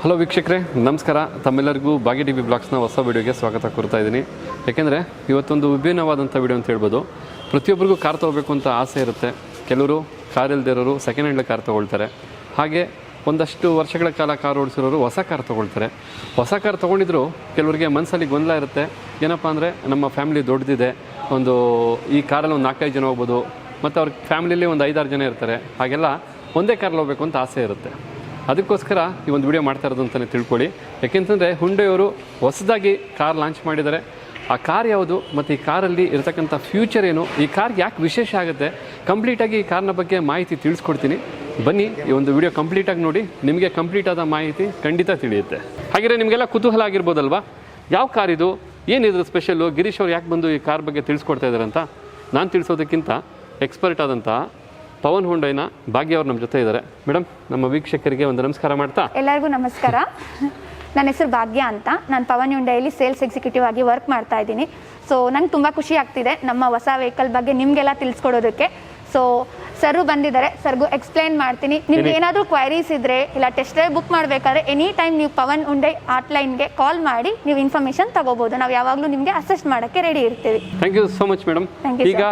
Hello ವೀಕ್ಷಕರೇ, ನಮಸ್ಕಾರ. ತಮ್ಮೆಲ್ಲರಿಗೂ ಭಾಗ್ಯ ಟಿ ವಿ ಬ್ಲಾಗ್ಸ್ನ ಹೊಸ ವಿಡಿಯೋಗೆ ಸ್ವಾಗತ ಕೋರ್ತಾ ಇದ್ದೀನಿ. ಯಾಕೆಂದರೆ ಇವತ್ತೊಂದು ವಿಭಿನ್ನವಾದಂಥ ವಿಡಿಯೋ ಅಂತ ಹೇಳ್ಬೋದು. ಪ್ರತಿಯೊಬ್ಬರಿಗೂ ಕಾರ್ ತೊಗೋಬೇಕು ಅಂತ ಆಸೆ ಇರುತ್ತೆ. ಕೆಲವರು ಕಾರ್ ಇಲ್ದಿರೋರು ಸೆಕೆಂಡ್ ಹ್ಯಾಂಡ್ ಕಾರ್ ತೊಗೊಳ್ತಾರೆ. ಹಾಗೆ ಒಂದಷ್ಟು ವರ್ಷಗಳ ಕಾಲ ಕಾರ್ ಓಡಿಸಿರೋರು ಹೊಸ ಕಾರ್ ತೊಗೊಳ್ತಾರೆ. ಹೊಸ ಕಾರ್ ತೊಗೊಂಡಿದ್ರು ಕೆಲವರಿಗೆ ಮನಸ್ಸಲ್ಲಿ ಗೊಂದಲ ಇರುತ್ತೆ. ಏನಪ್ಪ ಅಂದರೆ ನಮ್ಮ ಫ್ಯಾಮಿಲಿ ದೊಡ್ಡದಿದೆ, ಈ ಕಾರಲ್ಲಿ ಒಂದು 4-5 ಜನ ಹೋಗ್ಬೋದು, ಮತ್ತು ಅವ್ರ ಫ್ಯಾಮಿಲಿಯಲ್ಲಿ ಒಂದು 5-6 ಜನ ಇರ್ತಾರೆ. ಹಾಗೆಲ್ಲ ಒಂದೇ ಕಾರಲ್ಲಿ ಹೋಗಬೇಕು ಅಂತ ಆಸೆ ಇರುತ್ತೆ. ಅದಕ್ಕೋಸ್ಕರ ಈ ಒಂದು ವಿಡಿಯೋ ಮಾಡ್ತಾ ಇರೋದು ಅಂತಲೇ ತಿಳ್ಕೊಳ್ಳಿ. ಯಾಕೆಂತಂದರೆ ಹುಂಡೈಯವರು ಹೊಸದಾಗಿ ಕಾರ್ ಲಾಂಚ್ ಮಾಡಿದ್ದಾರೆ. ಆ ಕಾರ್ ಯಾವುದು ಮತ್ತು ಈ ಕಾರಲ್ಲಿ ಇರತಕ್ಕಂಥ ಫ್ಯೂಚರ್ ಏನು, ಈ ಕಾರ್ಗೆ ಯಾಕೆ ವಿಶೇಷ ಆಗುತ್ತೆ, ಕಂಪ್ಲೀಟಾಗಿ ಈ ಕಾರ್ನ ಬಗ್ಗೆ ಮಾಹಿತಿ ತಿಳಿಸ್ಕೊಡ್ತೀನಿ. ಬನ್ನಿ, ಈ ಒಂದು ವಿಡಿಯೋ ಕಂಪ್ಲೀಟಾಗಿ ನೋಡಿ. ನಿಮಗೆ ಕಂಪ್ಲೀಟ್ ಆದ ಮಾಹಿತಿ ಖಂಡಿತ ತಿಳಿಯುತ್ತೆ. ಹಾಗೆಯೇ ನಿಮಗೆಲ್ಲ ಕುತೂಹಲ ಆಗಿರ್ಬೋದಲ್ವಾ, ಯಾವ ಕಾರ್ ಇದು, ಏನಿದ್ರು ಸ್ಪೆಷಲ್ಲು, ಗಿರೀಶ್ ಅವ್ರು ಯಾಕೆ ಬಂದು ಈ ಕಾರ್ ಬಗ್ಗೆ ತಿಳಿಸ್ಕೊಡ್ತಾ ಇದ್ದಾರೆ ಅಂತ. ನಾನು ತಿಳಿಸೋದಕ್ಕಿಂತ ಎಕ್ಸ್ಪರ್ಟ್ ಆದಂಥ ಪವನ್ ಹುಂಡೈನ ಭಾಗ್ಯ ಅವರು ನಮ್ಮ ಜೊತೆ ಇದ್ದಾರೆ. ಮೇಡಮ್, ನಮ್ಮ ವೀಕ್ಷಕರಿಗೆ ಒಂದು ನಮಸ್ಕಾರ ಮಾಡ್ತಾ. ಎಲ್ಲರಿಗೂ ನಮಸ್ಕಾರ. ನನ್ನ ಹೆಸರು ಭಾಗ್ಯ ಅಂತ. ನಾನು ಪವನ್ ಹುಂಡೈಲಿ ಸೇಲ್ಸ್ ಎಕ್ಸಿಕ್ಯೂಟಿವ್ ಆಗಿ ವರ್ಕ್ ಮಾಡ್ತಾ ಇದ್ದೀನಿ. ಸೊ ನಂಗೆ ತುಂಬ ಖುಷಿ ಆಗ್ತಿದೆ ನಮ್ಮ ಹೊಸ ವೆಹಿಕಲ್ ಬಗ್ಗೆ ನಿಮಗೆಲ್ಲ ತಿಳಿಸ್ಕೊಡೋದಕ್ಕೆ. ಸೊ ಸರ್ ಬಂದಿದ್ದಾರೆ, ಸರ್ಗೂ ಎಕ್ಸ್ಪ್ಲೈನ್ ಮಾಡ್ತೀನಿ. ನಿಮ್ಗೆ ಏನಾದರೂ ಕ್ವೈರೀಸ್ ಇದ್ದರೆ ಇಲ್ಲ ಟೆಸ್ಟ್ ಡ್ರೈವ್ ಬುಕ್ ಮಾಡಬೇಕಾದ್ರೆ ಎನಿ ಟೈಮ್ ನೀವು ಪವನ್ ಹುಂಡೈ ಹಾಟ್ಲೈನ್ಗೆ ಕಾಲ್ ಮಾಡಿ ನೀವು ಇನ್ಫಾರ್ಮೇಷನ್ ತಗೋಬಹುದು. ನಾವು ಯಾವಾಗಲೂ ನಿಮಗೆ ಅಸಿಸ್ಟ್ ಮಾಡೋಕ್ಕೆ ರೆಡಿ ಇರ್ತೀವಿ. Thank you so much madam. ಈಗ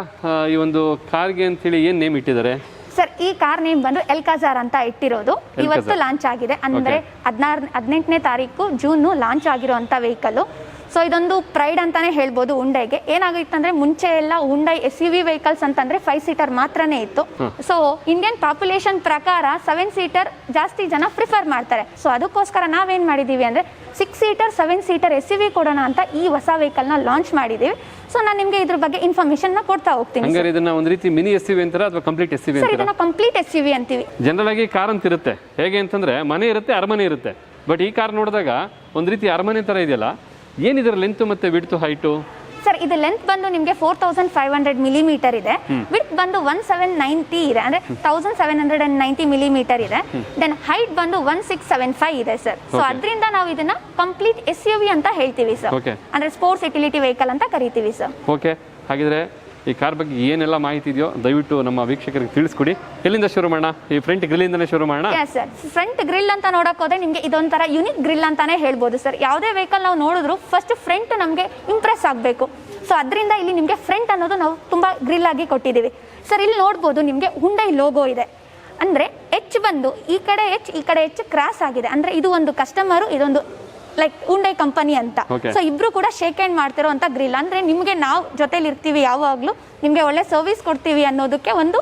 ಈ ಒಂದು ಕಾರ್ಗೆ ಅಂತೇಳಿ ಏನು ನೇಮ್ ಇಟ್ಟಿದ್ದಾರೆ ಸರ್? ಈ ಕಾರ್ ನೇಮ್ ಬಂದು ಎಲ್ಕಾಜಾರ್ ಅಂತ ಇಟ್ಟಿರೋದು. ಇವತ್ತು ಲಾಂಚ್ ಆಗಿದೆ, ಅಂದರೆ 18ನೇ ತಾರೀಕು ಜೂನ್ ಲಾಂಚ್ ಆಗಿರೋಂಥ ವೆಹಿಕಲ್. ಸೊ ಇದೊಂದು ಪ್ರೈಡ್ ಅಂತಾನೆ ಹೇಳ್ಬೋದು ಹುಂಡೈಗೆ. ಏನಾಗಿತ್ತಂದ್ರೆ ಮುಂಚೆ ಎಲ್ಲ ಹುಂಡೈ SUV ವೆಹಿಕಲ್ಸ್ ಅಂತಂದ್ರೆ 5 ಸೀಟರ್ ಮಾತ್ರನೇ ಇತ್ತು. ಸೊ ಇಂಡಿಯನ್ ಪಾಪ್ಯುಲೇಷನ್ ಪ್ರಕಾರ 7 ಸೀಟರ್ ಜಾಸ್ತಿ ಜನ ಪ್ರಿಫರ್ ಮಾಡ್ತಾರೆ. ಸೊ ಅದಕ್ಕೋಸ್ಕರ ನಾವೇನ್ ಮಾಡಿದೀವಿ ಅಂದ್ರೆ 6 ಸೀಟರ್ 7 ಸೀಟರ್ SUV ಕೊಡೋಣ ಅಂತ ಈ ಹೊಸ ವೆಹಿಕಲ್ ನ ಲಾಂಚ್ ಮಾಡಿದೀವಿ. ಸೊ ನಾನು ನಿಮಗೆ ಇದ್ರ ಬಗ್ಗೆ ಇನ್ಫಾರ್ಮೇಶನ್ ನ ಕೊಡ್ತಾ ಹೋಗ್ತೀನಿ. ಹಂಗಾರೆ ಇದನ್ನ ಒಂದು ರೀತಿ ಮಿನಿ SUV ಅಂತಾರ ಅಥವಾ ಕಂಪ್ಲೀಟ್ SUV ಅಂತಾರ? ಇದನ್ನ ಕಂಪ್ಲೀಟ್ SUV ಅಂತೀವಿ. ಜನರಲ್ ಆಗಿ ಕಾರ್ ಅಂತ ಇರುತ್ತೆ. ಹೇಗೆ ಅಂತಂದ್ರೆ ಮನೆ ಇರುತ್ತೆ, ಅರಮನೆ ಇರುತ್ತೆ. ಬಟ್ ಈ ಕಾರ್ ನೋಡಿದಾಗ ಒಂದು ರೀತಿ ಅರಮನೆ ತರ ಇದೆಯಲ್ಲ, ಏನಿದ್ರ ಲೆಂತ್ ಮತ್ತೆ ವಿಡ್ತ್ ಹೈಟು? ಸರ್, ಇದು ಲೆಂತ್ ಬಂದು ನಿಮಗೆ 4500 ಮಿಲಿಮೀಟರ್ ಇದೆ. ವಿಡ್ತ್ ಬಂದು 1790 ಇದೆ, ಅಂದ್ರೆ 1790 ಮಿಲಿಮೀಟರ್ ಇದೆ. ದೆನ್ ಹೈಟ್ ಬಂದು 1675 ಇದೆ ಸರ್. ಸೊ ಅದರಿಂದ ನಾವು ಇದನ್ನ ಕಂಪ್ಲೀಟ್ SUV ಅಂತ ಹೇಳ್ತೀವಿ ಸರ್. ಅಂದ್ರೆ ಸ್ಪೋರ್ಟ್ಸ್ ಯುಟಿಲಿಟಿ ವೆಹಿಕಲ್ ಅಂತ ಕರಿತೀವಿ ಸರ್. ಓಕೆ, ಹಾಗಿದ್ರೆ ಈ ಕಾರ್ ಬಗ್ಗೆ ಏನೆಲ್ಲ ಮಾಹಿತಿ ಇದೆಯೋ ದಯವಿಟ್ಟು ನಮ್ಮ ವೀಕ್ಷಕರಿಗೆ ತಿಳಿಸ್ಕೊಡಿ. ಎಲ್ಲಿಂದ ಶುರು ಮಾಡೋಣ? ಈ ಫ್ರಂಟ್ ಗ್ರಿಲ್ ಇಂದನೇ ಶುರು ಮಾಡೋಣ. ಸರ್, ಫ್ರಂಟ್ ಗ್ರಿಲ್ ಅಂತ ನೋಡಕ್ ಹೋದ್ರೆ ನಿಮ್ಗೆ ಇದೊಂಥರ ಯುನಿಕ್ ಗ್ರಿಲ್ ಅಂತಾನೆ ಹೇಳ್ಬೋದು ಸರ್. ಯಾವುದೇ ವೆಹಿಕಲ್ ನಾವು ನೋಡಿದ್ರು ಫಸ್ಟ್ ಫ್ರಂಟ್ ನಮಗೆ ಇಂಪ್ರೆಸ್ ಆಗಬೇಕು. ಸೊ ಅದರಿಂದ ಇಲ್ಲಿ ನಿಮಗೆ ಫ್ರಂಟ್ ಅನ್ನೋದು ನಾವು ತುಂಬಾ ಗ್ರಿಲ್ ಆಗಿ ಕೊಟ್ಟಿದ್ದೀವಿ ಸರ್. ಇಲ್ಲಿ ನೋಡ್ಬೋದು ನಿಮಗೆ ಹುಂಡೈ ಲೋಗೋ ಇದೆ. ಅಂದ್ರೆ H ಬಂದು ಈ ಕಡೆ H ಕ್ರಾಸ್ ಆಗಿದೆ. ಅಂದ್ರೆ ಇದು ಒಂದು ಕಸ್ಟಮರ್, ಇದೊಂದು ಲೈಕ್ ಹುಂಡೈ ಕಂಪನಿ ಅಂತ. ಸೊ ಇಬ್ರು ಕೂಡ ಶೇಕ್ ಹ್ಯಾಂಡ್ ಮಾಡ್ತಿರೋ ಅಂತ ಗ್ರಿಲ್. ಅಂದ್ರೆ ನಿಮ್ಗೆ ನಾವು ಜೊತೆಲಿ ಇರ್ತೀವಿ, ಯಾವಾಗ್ಲೂ ನಿಮ್ಗೆ ಒಳ್ಳೆ ಸರ್ವಿಸ್ ಕೊಡ್ತೀವಿ ಅನ್ನೋದಕ್ಕೆ ಒಂದು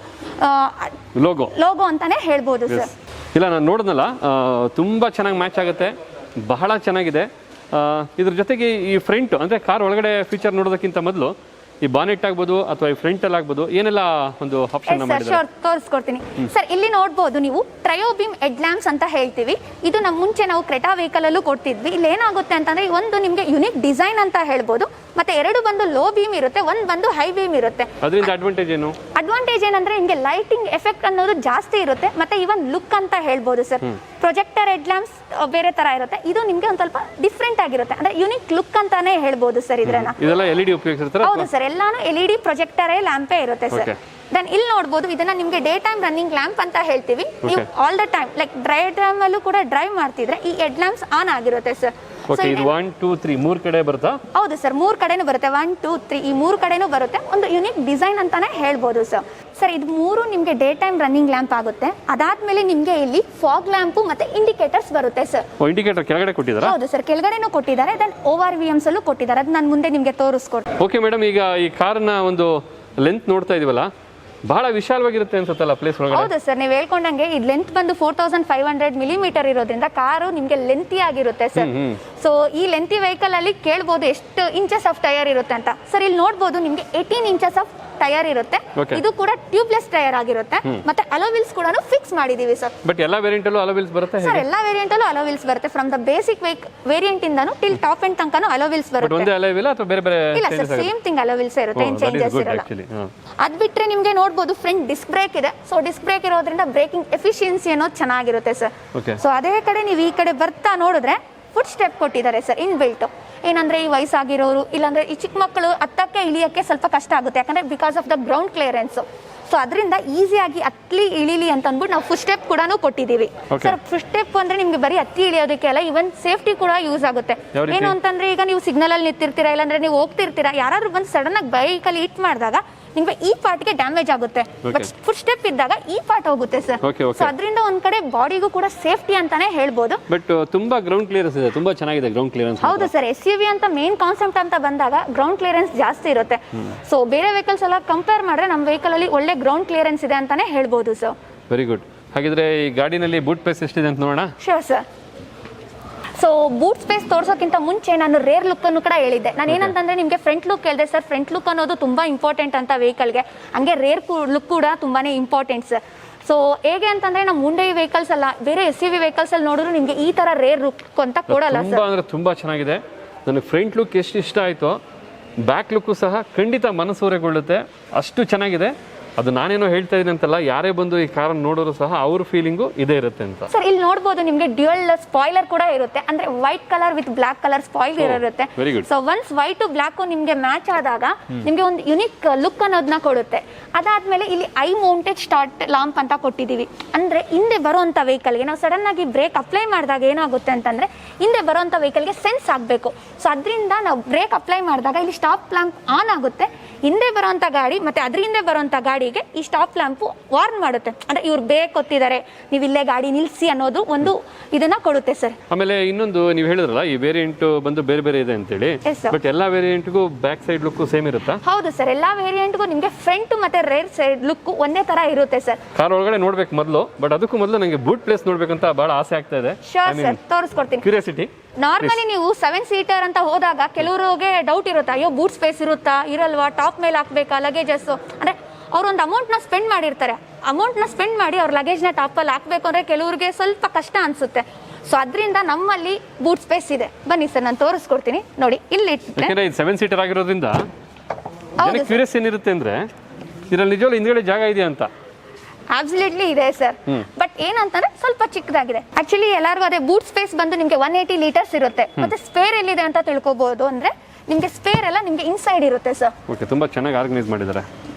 ಲೋಗೋ ಅಂತಾನೆ ಹೇಳ್ಬೋದು ಸರ್. ಇಲ್ಲ, ನಾನು ನೋಡಿದ್ನಲ್ಲ, ತುಂಬಾ ಚೆನ್ನಾಗಿ ಮ್ಯಾಚ್ ಆಗುತ್ತೆ, ಬಹಳ ಚೆನ್ನಾಗಿದೆ. ಇದ್ರ ಜೊತೆಗೆ ಈ ಫ್ರಂಟ್ ಅಂದ್ರೆ ಕಾರ್ ಒಳಗಡೆ ಫೀಚರ್ ನೋಡೋದಕ್ಕಿಂತ ಮೊದಲು ಈ ಬಾನೆಟ್ ಆಗ್ಬೋದು ಅಥವಾ ಈ ಫ್ರಂಟ್ ಅಲ್ಲಿ ಆಗ್ಬೋದು, ಏನೆಲ್ಲ ಒಂದು ಆಪ್ಷನ್ ಮಾಡಿದ್ದಾರೆ ತೋರಿಸ್ಕೊಡ್ತೀನಿ ಸರ್. ಇಲ್ಲಿ ನೋಡ್ಬೋದು ನೀವು ಟ್ರಯೋ ಬೀಮ್ ಹೆಡ್ ಲ್ಯಾಂಪ್ಸ್ ಅಂತ ಹೇಳ್ತೀವಿ. ಇದು ನಮ್ಮ ಮುಂಚೆ ನಾವು ಕ್ರೆಟಾ ವೆಹಿಕಲ್ ಅಲ್ಲೂ ಕೊಡ್ತಿದ್ವಿ. ಇಲ್ಲಿ ಏನಾಗುತ್ತೆ ಅಂತಂದ್ರೆ ಒಂದು ನಿಮ್ಗೆ ಯುನಿಕ್ ಡಿಸೈನ್ ಅಂತ ಹೇಳ್ಬೋದು. ಮತ್ತೆ 2 ಬಂದು ಲೋ ಬೀಮ್ ಇರುತ್ತೆ, 1 ಬಂದು ಹೈ ಬೀಮ್ ಇರುತ್ತೆ. ಅದರಿಂದ ಅಡ್ವಾಂಟೇಜ್ ಏನು? ಅಡ್ವಾಂಟೇಜ್ ಏನಂದ್ರೆ ನಿಮ್ಗೆ ಲೈಟಿಂಗ್ ಎಫೆಕ್ಟ್ ಅನ್ನೋದು ಜಾಸ್ತಿ ಇರುತ್ತೆ. ಮತ್ತೆ ಇವನ್ ಲುಕ್ ಅಂತ ಹೇಳ್ಬೋದು ಸರ್. ಪ್ರೊಜೆಕ್ಟರ್ ಹೆಡ್ ಲ್ಯಾಂಪ್ಸ್ ಬೇರೆ ತರ ಇರುತ್ತೆ, ಇದು ನಿಮ್ಗೆ ಒಂದ್ ಸ್ವಲ್ಪ ಡಿಫ್ರೆಂಟ್ ಆಗಿರುತ್ತೆ. ಅಂದ್ರೆ ಯುನಿಕ್ ಲುಕ್ ಅಂತಾನೆ ಹೇಳ್ಬೋದು ಸರ್. ಇದ್ರನ್ನ ಇದೆಲ್ಲ LED ಉಪಯೋಗಿಸ್ತಾರೆ? ಹೌದು ಸರ್, ಎಲ್ಲಾನು LED ಪ್ರೊಜೆಕ್ಟರ್ ಲ್ಯಾಂಪೇ ಇರುತ್ತೆ ಸರ್. ದೆನ್ ಇಲ್ಲಿ ನೋಡ್ಬೋದು, ಇದನ್ನ ನಿಮ್ಗೆ ಡೇ ಟೈಮ್ ರನ್ನಿಂಗ್ ಲ್ಯಾಂಪ್ ಅಂತ ಹೇಳ್ತೀವಿ. ನೀವು all the time like drive time ಅಲ್ಲೂ ಕೂಡ ಡ್ರೈವ್ ಮಾಡ್ತಿದ್ರೆ ಈ ಹೆಡ್ ಲ್ಯಾಂಪ್ಸ್ ಆನ್ ಆಗಿರುತ್ತೆ ಸರ್. ಇದು 1 2 3 3 ಕಡೆ ಬರುತ್ತಾ? ಹೌದು ಸರ್, 3 ಕಡೆನೂ ಬರುತ್ತೆ. 1 2 3 ಈ 3 ಕಡೆನೂ ಬರುತ್ತೆ. ಒಂದು ಯುನಿಕ್ ಡಿಸೈನ್ ಅಂತಾನೆ ಹೇಳ್ಬೋದು ಸರ್. ಸರ್, ಇದು 3 ನಿಮ್ಗೆ ಡೇ ಟೈಮ್ ರನ್ನಿಂಗ್ ಲ್ಯಾಂಪ್ ಆಗುತ್ತೆ. ಅದಾದ್ಮೇಲೆ ನಿಮ್ಗೆ ಇಲ್ಲಿ ಫಾಗ್ ಲ್ಯಾಂಪ್ ಮತ್ತೆ ಇಂಡಿಕೇಟರ್ಸ್ ಬರುತ್ತೆ ಸರ್. ಇಂಡಿಕೇಟರ್ ಕೆಳಗಡೆ ಕೊಟ್ಟಿದ್ದಾರೆ? ಹೌದು ಸರ್, ಕೆಳಗಡೆನೂ ಕೊಟ್ಟಿದ್ದಾರೆ. ದೆನ್ ORVMs ಅಲ್ಲೂ ಕೊಟ್ಟಿದ್ದಾರೆ. ಅದು ನಾನು ಮುಂದೆ ನಿಮ್ಗೆ ತೋರಿಸ್ಕೊಡ್ತೀನಿ. ಓಕೆ ಮೇಡಮ್, ಈಗ ಈ ಕಾರ್ನ ಒಂದು ಲೆಂತ್ ನೋಡ್ತಾ ಇದೀವಲ್ಲ, ಬಹಳ ವಿಶಾಲವಾಗಿರುತ್ತೆ ಅನ್ಸುತ್ತಲ್ಲ ಪ್ಲೇಸ್ ಒಳಗಡೆ? ಹೌದು ಸರ್, ನೀವು ಹೇಳ್ಕೊಂಡಂಗೆ ಈ ಲೆಂತ್ ಬಂದು 4500 ಮಿಲಿಮೀಟರ್ ಇರೋದ್ರಿಂದ ಕಾರು ನಿಮ್ಗೆ ಲೆಂತಿ ಆಗಿರುತ್ತೆ ಸರ್. ಸೊ ಈ ಲೆಂತಿ ವೆಹಿಕಲ್ ಅಲ್ಲಿ ಕೇಳ್ಬೋದು ಎಷ್ಟು ಇಂಚಸ್ ಆಫ್ ಟೈರ್ ಇರುತ್ತೆ ಅಂತ. ಸರ್, ಇಲ್ಲಿ ನೋಡ್ಬೋದು ನಿಮ್ಗೆ 18 ಇಂಚಸ್ ಆಫ್ ಟೈರ್ ಇರುತ್ತೆ. ಇದು ಕೂಡ ಟ್ಯೂಬ್ಲೆಸ್ ಟೈರ್ ಆಗಿರುತ್ತೆ. ಮತ್ತೆ ಅಲೋ ವೀಲ್ಸ್ ಕೂಡ ಫಿಕ್ಸ್ ಮಾಡಿದೀವಿ ಸರ್. ಬಟ್ ಎಲ್ಲಾ ವೇರಿಯಂಟ್ ಅಲ್ಲೂ ಅಲೋ ವೀಲ್ಸ್ ಬರುತ್ತೆ ಸರ್? ಎಲ್ಲಾ ವೇರಿಯಂಟ್ ಅಲ್ಲೂ ಅಲೋ ವೀಲ್ಸ್ ಬರುತ್ತೆ. ಫ್ರಮ್ ದ ಬೇಸಿಕ್ ವೇರಿಯಂಟ್ ಇಂದಾನು ಟಿಲ್ ಟಾಪ್ ಎಂಡ್ ತನಕನೂ ಅಲೋ ವೀಲ್ಸ್ ಬರುತ್ತೆ. ಒಂದೇ ಅಲೋ ವೀಲ್ ಅಥವಾ ಬೇರೆ ಬೇರೆ? ಇಲ್ಲ sir, same thing alloy wheels ಇರುತ್ತೆ, ಏನು ಚೇಂಜಸ್ ಇರಲ್ಲ. ಅದ್ ಬಿಟ್ರೆ ನಿಮ್ಗೆ ನೋಡ್ಬೋದು ಫ್ರಂಟ್ ಡಿಸ್ಕ್ ಬ್ರೇಕ್ ಇದೆ. ಸೊ ಡಿಸ್ಕ್ ಬ್ರೇಕ್ ಇರೋದ್ರಿಂದ ಬ್ರೇಕಿಂಗ್ ಎಫಿಷಿಯನ್ಸಿ ಅನ್ನೋದು ಚೆನ್ನಾಗಿರುತ್ತೆ ಸರ್. ಸೊ ಅದೇ ಕಡೆ ನೀವು ಈ ಕಡೆ ಬರ್ತಾ ನೋಡಿದ್ರೆ ಫುಟ್ ಸ್ಟೆಪ್ ಕೊಟ್ಟಿದ್ದಾರೆ ಸರ್ ಇನ್ ಬಿಲ್ಟ್. ಏನಂದ್ರೆ ಈ ವಯಸ್ಸಾಗಿರೋರು ಇಲ್ಲಾಂದ್ರೆ ಈ ಚಿಕ್ಕ ಮಕ್ಕಳು ಹತ್ತಕ್ಕೆ ಇಳಿಯಕ್ಕೆ ಸ್ವಲ್ಪ ಕಷ್ಟ ಆಗುತ್ತೆ, ಯಾಕಂದ್ರೆ because of the ground clearance. So ಅದರಿಂದ ಈಸಿಯಾಗಿ ಹತ್ಲಿ ಇಳಿಲಿ ಅಂತ ಅಂದ್ಬಿಟ್ಟು ನಾವು ಫುಟ್ ಸ್ಟೆಪ್ ಕೂಡ ಕೊಟ್ಟಿದ್ದೀವಿ ಸರ್. ಫುಟ್ ಸ್ಟೆಪ್ ಅಂದ್ರೆ ನಿಮ್ಗೆ ಬರೀ ಹತ್ತಿ ಇಳಿಯೋದಕ್ಕೆ ಅಲ್ಲ, ಇವನ್ ಸೇಫ್ಟಿ ಕೂಡ ಯೂಸ್ ಆಗುತ್ತೆ. ಏನು ಅಂತಂದ್ರೆ ಈಗ ನೀವು ಸಿಗ್ನಲ್ ಅಲ್ಲಿ ನಿಂತಿರ್ತೀರಾ, ಇಲ್ಲಾಂದ್ರೆ ನೀವು ಹೋಗ್ತಿರ್ತೀರಾ, ಯಾರಾದ್ರೂ ಬಂದು ಸಡನ್ ಆಗಿ ಬೈಕ್ ಅಲ್ಲಿ ಹಿಟ್ ಮಾಡಿದಾಗ ನಿಮ್ಗೆ ಈ ಪಾರ್ಟ್ಗೆ ಡ್ಯಾಮೇಜ್ ಆಗುತ್ತೆ. ಬಟ್ ಫುಟ್ ಸ್ಟೆಪ್ ಇದ್ದಾಗ ಈ ಪಾರ್ಟ್ ಹೋಗುತ್ತೆ ಸರ್. ಸೊ ಅದರಿಂದ ಒಂದ್ ಕಡೆ ಬಾಡಿಗೂ ಕೂಡ ಸೇಫ್ಟಿ ಅಂತಾನೆ ಹೇಳ್ಬೋದು. ಬಟ್ ತುಂಬಾ ಗ್ರೌಂಡ್ ಕ್ಲಿಯರೆನ್ಸ್ ಇದೆ, ತುಂಬಾ ಚೆನ್ನಾಗಿದೆ ಗ್ರೌಂಡ್ ಕ್ಲಿಯರೆನ್ಸ್. ಹೌದು ಸರ್, SUV ಅಂತ ಮೇನ್ ಕಾನ್ಸೆಪ್ಟ್ ಅಂತ ಬಂದಾಗ ಗ್ರೌಂಡ್ ಕ್ಲಿಯರೆನ್ಸ್ ಜಾಸ್ತಿ ಇರುತ್ತೆ. ಸೊ ಬೇರೆ ವೆಹಿಕಲ್ಸ್ ಎಲ್ಲ ಕಂಪೇರ್ ಮಾಡಿದ್ರೆ ನಮ್ಮ ವೆಹಿಕಲ್ ಅಲ್ಲಿ ಒಳ್ಳೆ ಗ್ರೌಂಡ್ ಕ್ಲಿಯರೆನ್ಸ್ ಇದೆ ಅಂತಾನೆ ಹೇಳ್ಬೋದು ಸರ್. Very good. ಹಾಗಿದ್ರೆ ಈ ಗಾಡಿನಲ್ಲಿ ಬೂಟ್ ಸ್ಪೇಸ್ ಎಷ್ಟಿದೆ ಅಂತ ನೋಡೋಣ. Sure sir. So boot space ತೋರ್ಸೋಕ್ಕಿಂತ ಮುಂಚೆ ನಾನು ರೇರ್ ಲುಕ್ ಅನ್ನು ಕೂಡ ಹೇಳಿದ್ದೆ. ನಾನು ಏನಂತಂದ್ರೆ ನಿಮಗೆ ಫ್ರಂಟ್ ಲುಕ್ ಹೇಳಿದೆ ಸರ್. ಫ್ರಂಟ್ ಲುಕ್ ಅನ್ನೋದು ತುಂಬಾ ಇಂಪಾರ್ಟೆಂಟ್ ಅಂತ ವೆಹಿಕಲ್ಗೆ, ಹಂಗೆ ರೇರ್ ಲುಕ್ ಕೂಡ ತುಂಬಾನೇ ಇಂಪಾರ್ಟೆಂಟ್ ಸರ್. ಸೊ ಹೇಗೆ ಅಂತಂದ್ರೆ ನಮ್ಮ ಮುಂಡೆ ವೆಹಿಕಲ್ಸ್ ಅಲ್ಲ, ಬೇರೆ SUV ವೆಹಿಕಲ್ಸ್ ಅಲ್ಲಿ ನೋಡಿದ್ರು ನಿಮಗೆ ಈ ತರ ರೇರ್ ಲುಕ್ ಅಂತ ಕೊಡಲ್ಲ ಸರ್. ತುಂಬಾ ಅಂದ್ರೆ ತುಂಬಾ ಚೆನ್ನಾಗಿದೆ. ನನಗೆ ಫ್ರಂಟ್ ಲುಕ್ ಎಷ್ಟು ಇಷ್ಟ ಆಯ್ತು, ಬ್ಯಾಕ್ ಲುಕ್ ಸಹ ಖಂಡಿತ ಮನಸೂರೆಗೊಳ್ಳುತ್ತೆ, ಅಷ್ಟು ಚೆನ್ನಾಗಿದೆ. ಅದು ನಾನೇನೋ ಹೇಳ್ತಾ ಇದ್ದೀನಿ ಅಂತಲ್ಲ, ಯಾರೇ ಬಂದು ಈ ಕಾರ್ ನೋಡೋರು ಸಹ ಅವ್ರ ಫೀಲಿಂಗು ಇದೇ ಇರುತ್ತೆ ಅಂತ. ಸರ್ ಇಲ್ಲಿ ನೋಡಬಹುದು ನಿಮಗೆ ಡ್ಯುಯಲ್ ಸ್ಪಾಯ್ಲರ್ ಕೂಡ ಇರುತ್ತೆ, ಅಂದ್ರೆ white colour with black colour spoiler ಇರುತ್ತೆ. ಸೊ ಒನ್ಸ್ ವೈಟ್ ಬ್ಲಾಕ್ ನಿಮ್ಗೆ ಮ್ಯಾಚ್ ಆದಾಗ ನಿಮ್ಗೆ ಒಂದು ಯುನಿಕ್ ಲುಕ್ ಅನ್ನೋದನ್ನ ಕೊಡುತ್ತೆ. ಅದಾದ್ಮೇಲೆ ಇಲ್ಲಿ ಐ ಮೌಂಟೆಡ್ ಸ್ಟಾರ್ಟ್ ಲಾಂಪ್ ಅಂತ ಕೊಟ್ಟಿದೀವಿ. ಅಂದ್ರೆ ಹಿಂದೆ ಬರುವಂತ ವೆಹಿಕಲ್ಗೆ ನಾವು ಸಡನ್ ಆಗಿ ಬ್ರೇಕ್ ಅಪ್ಲೈ ಮಾಡಿದಾಗ ಏನಾಗುತ್ತೆ ಅಂತಂದ್ರೆ ಹಿಂದೆ ಬರುವಂತ ವೆಹಿಕಲ್ಗೆ ಸೆನ್ಸ್ ಆಗಬೇಕು. ಸೊ ಅದರಿಂದ ನಾವು ಬ್ರೇಕ್ ಅಪ್ಲೈ ಮಾಡಿದಾಗ ಇಲ್ಲಿ ಸ್ಟಾಪ್ ಲ್ಯಾಂಪ್ ಆನ್ ಆಗುತ್ತೆ. ಹಿಂದೆ ಬರುವಂತ ಗಾಡಿ ಮತ್ತೆ ಅದ್ರ ಹಿಂದೆ ಬರುವಂತ ಗಾಡಿಗೆ ಈ ಸ್ಟಾಪ್ ಲ್ಯಾಂಪ್ ವಾರ್ನ್ ಮಾಡುತ್ತೆ, ಅಂದ್ರೆ ಇವ್ರು ಬ್ರೇಕ್ ಕೊತ್ತಿದ್ದಾರೆ, ನೀವು ಇಲ್ಲೇ ಗಾಡಿ ನಿಲ್ಸಿ ಅನ್ನೋದು ಒಂದು ಇದನ್ನ ಕೊಡುತ್ತೆ ಸರ್. ಆಮೇಲೆ ಇನ್ನೊಂದು ನೀವು ಹೇಳಿದ್ರಲ್ಲ ಈ ವೇರಿಯಂಟ್ ಬಂದು ಬೇರೆ ಬೇರೆ ಇದೆ ಅಂತೇಳಿ, ಬಟ್ ಎಲ್ಲಾ ವೇರಿಯಂಟ್ಗೂ ಬ್ಯಾಕ್ ಸೈಡ್ ಲುಕ್ ಸೇಮ್ ಇರುತ್ತಾ? ಹೌದು ಸರ್, ಎಲ್ಲಾ ವೇರಿಯಂಟ್ಗೂ ನಿಮಗೆ ಫ್ರಂಟ್ ಮತ್ತೆ ರೇರ್ ಸೈಡ್ ಲುಕ್ ಒಂದೇ ತರ ಇರುತ್ತೆ ಸರ್. ಕಾರ್ ಒಳಗಡೆ ನೋಡ್ಬೇಕು ಮೊದಲು, ಬಟ್ ಅದಕ್ಕೂ ಮೊದಲು ನನಗೆ ಬೂಟ್ ಪ್ಲೇಸ್ ನೋಡ್ಬೇಕಂತ ಬಹಳ ಆಸೆ ಆಗ್ತಾ ಇದೆ. ಶೋರ್ ಸರ್, ತೋರಿಸ್ಕೊಡ್ತೀನಿ. ಕ್ಯೂರಿಯಾಸಿಟಿ. ನಾರ್ಮಲಿ ನೀವು 7 ಸೀಟರ್ ಅಂತ ಹೋದಾಗ ಕೆಲವರಿಗೆ ಡೌಟ್ ಇರುತ್ತೆ, ಅಯ್ಯೋ ಬೂಟ್ ಸ್ಪೇಸ್ ಇರುತ್ತಾ ಇರಲ್ವಾ, ಟಾಪ್ ಮೇಲೆ ಹಾಕ್ಬೇಕಾ ಲಗೇಜಸ್, ಅಂದ್ರೆ ಅವ್ರೊಂದು ಅಮೌಂಟ್ನ ಸ್ಪೆಂಡ್ ಮಾಡಿರ್ತಾರೆ. ಅಮೌಂಟ್ನ ಸ್ಪೆಂಡ್ ಮಾಡಿ ಅವ್ರ ಲಗೇಜ್ನ ಟಾಪಲ್ಲಿ ಹಾಕಬೇಕು ಅಂದರೆ ಕೆಲವ್ರಿಗೆ ಸ್ವಲ್ಪ ಕಷ್ಟ ಅನಿಸುತ್ತೆ. ಸೊ ಅದರಿಂದ ನಮ್ಮಲ್ಲಿ ಬೂಟ್ ಸ್ಪೇಸ್ ಇದೆ. ಬನ್ನಿ ಸರ್, ನಾನು ತೋರಿಸ್ಕೊಡ್ತೀನಿ. ನೋಡಿ ಇಲ್ಲಿ ಯಾಕಂದ್ರೆ ಇದು 7 ಸೀಟರ್ ಆಗಿರೋದ್ರಿಂದ ಜನಕ್ಕೆ ಕ್ಯೂರಿಯಸ್ ಏನಿರುತ್ತೆ ಅಂದ್ರೆ ಇದರಲ್ಲಿ ನಿಜವಾಗ್ಲೂ ಹಿಂದ್ಗಡೆ ಜಾಗ ಇದೆಯಾ ಅಂತ. ಅಬ್ಸಲ್ಯೂಟ್ಲಿ ಇದೆ ಸರ್, ಬಟ್ ಏನಂತಂದ್ರೆ ಸ್ವಲ್ಪ ಚಿಕ್ಕದಾಗಿದೆ. ಆಕ್ಚುಲಿ ಎಲ್ಲರಿಗೂ ಅದೇ ಬೂಟ್ ಸ್ಪೇಸ್ ಬಂದು ನಿಮಗೆ 180 ಲೀಟರ್ಸ್ ಇರುತ್ತೆ. ಮತ್ತೆ ಸ್ಪೇರ್ ಎಲ್ಲಿದೆ ಅಂತ ತಿಳ್ಕೊಬಹುದು ಅಂದ್ರೆ ನಿಮಗೆ ಸ್ಪೇರ್ ಎಲ್ಲ ನಿಮಗೆ ಇನ್ಸೈಡ್ ಇರುತ್ತೆ ಸರ್. ಓಕೆ, ತುಂಬಾ ಚೆನ್ನಾಗಿ ಆರ್ಗನೈಸ್ ಮಾಡಿದ್ದಾರೆ.